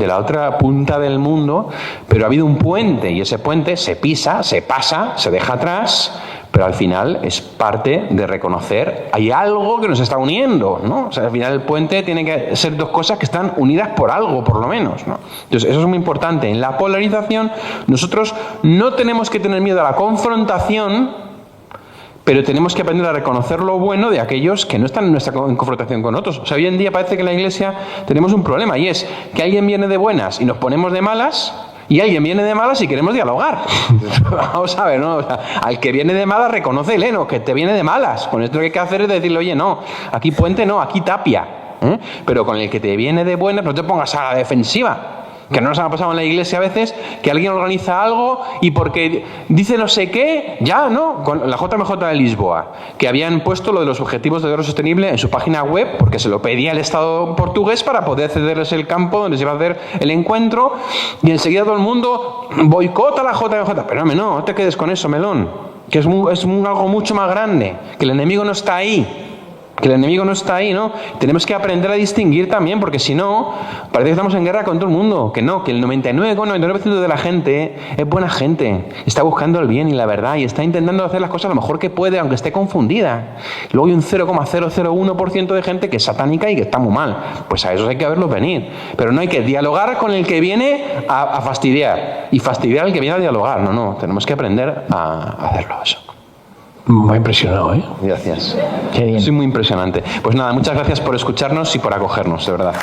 la otra punta del mundo, pero ha habido un puente, y ese puente se pisa, se pasa, se deja atrás, pero al final es parte de reconocer, hay algo que nos está uniendo, ¿no? O sea, al final el puente tiene que ser dos cosas que están unidas por algo, por lo menos, ¿no? Entonces, eso es muy importante. En la polarización, nosotros no tenemos que tener miedo a la confrontación, pero tenemos que aprender a reconocer lo bueno de aquellos que no están en confrontación con otros. O sea, hoy en día parece que en la Iglesia tenemos un problema, y es que alguien viene de buenas y nos ponemos de malas, y alguien viene de malas y queremos dialogar. Vamos a ver, ¿no? O sea, al que viene de malas, reconócele, ¿no? Que te viene de malas. Con esto lo que hay que hacer es decirle, oye, no, aquí puente no, aquí tapia. Pero con el que te viene de buenas, no te pongas a la defensiva. Que no nos ha pasado en la Iglesia a veces que alguien organiza algo y porque dice no sé qué, ya, ¿no? Con la JMJ de Lisboa, que habían puesto lo de los objetivos de desarrollo sostenible en su página web porque se lo pedía el Estado portugués para poder cederles el campo donde se iba a hacer el encuentro, y enseguida todo el mundo boicota la JMJ. Pero no te quedes con eso, melón, que es algo mucho más grande, que el enemigo no está ahí. Que el enemigo no está ahí, ¿no? Tenemos que aprender a distinguir también, porque si no, parece que estamos en guerra con todo el mundo. Que no, que el 99,99% de la gente es buena gente. Está buscando el bien y la verdad y está intentando hacer las cosas lo mejor que puede, aunque esté confundida. Luego hay un 0,001% de gente que es satánica y que está muy mal. Pues a esos hay que verlos venir. Pero no hay que dialogar con el que viene a fastidiar y fastidiar al que viene a dialogar. No, tenemos que aprender a hacerlo eso. Me ha impresionado, ¿eh? Gracias. Qué bien. Soy muy impresionante. Pues nada, muchas gracias por escucharnos y por acogernos, de verdad.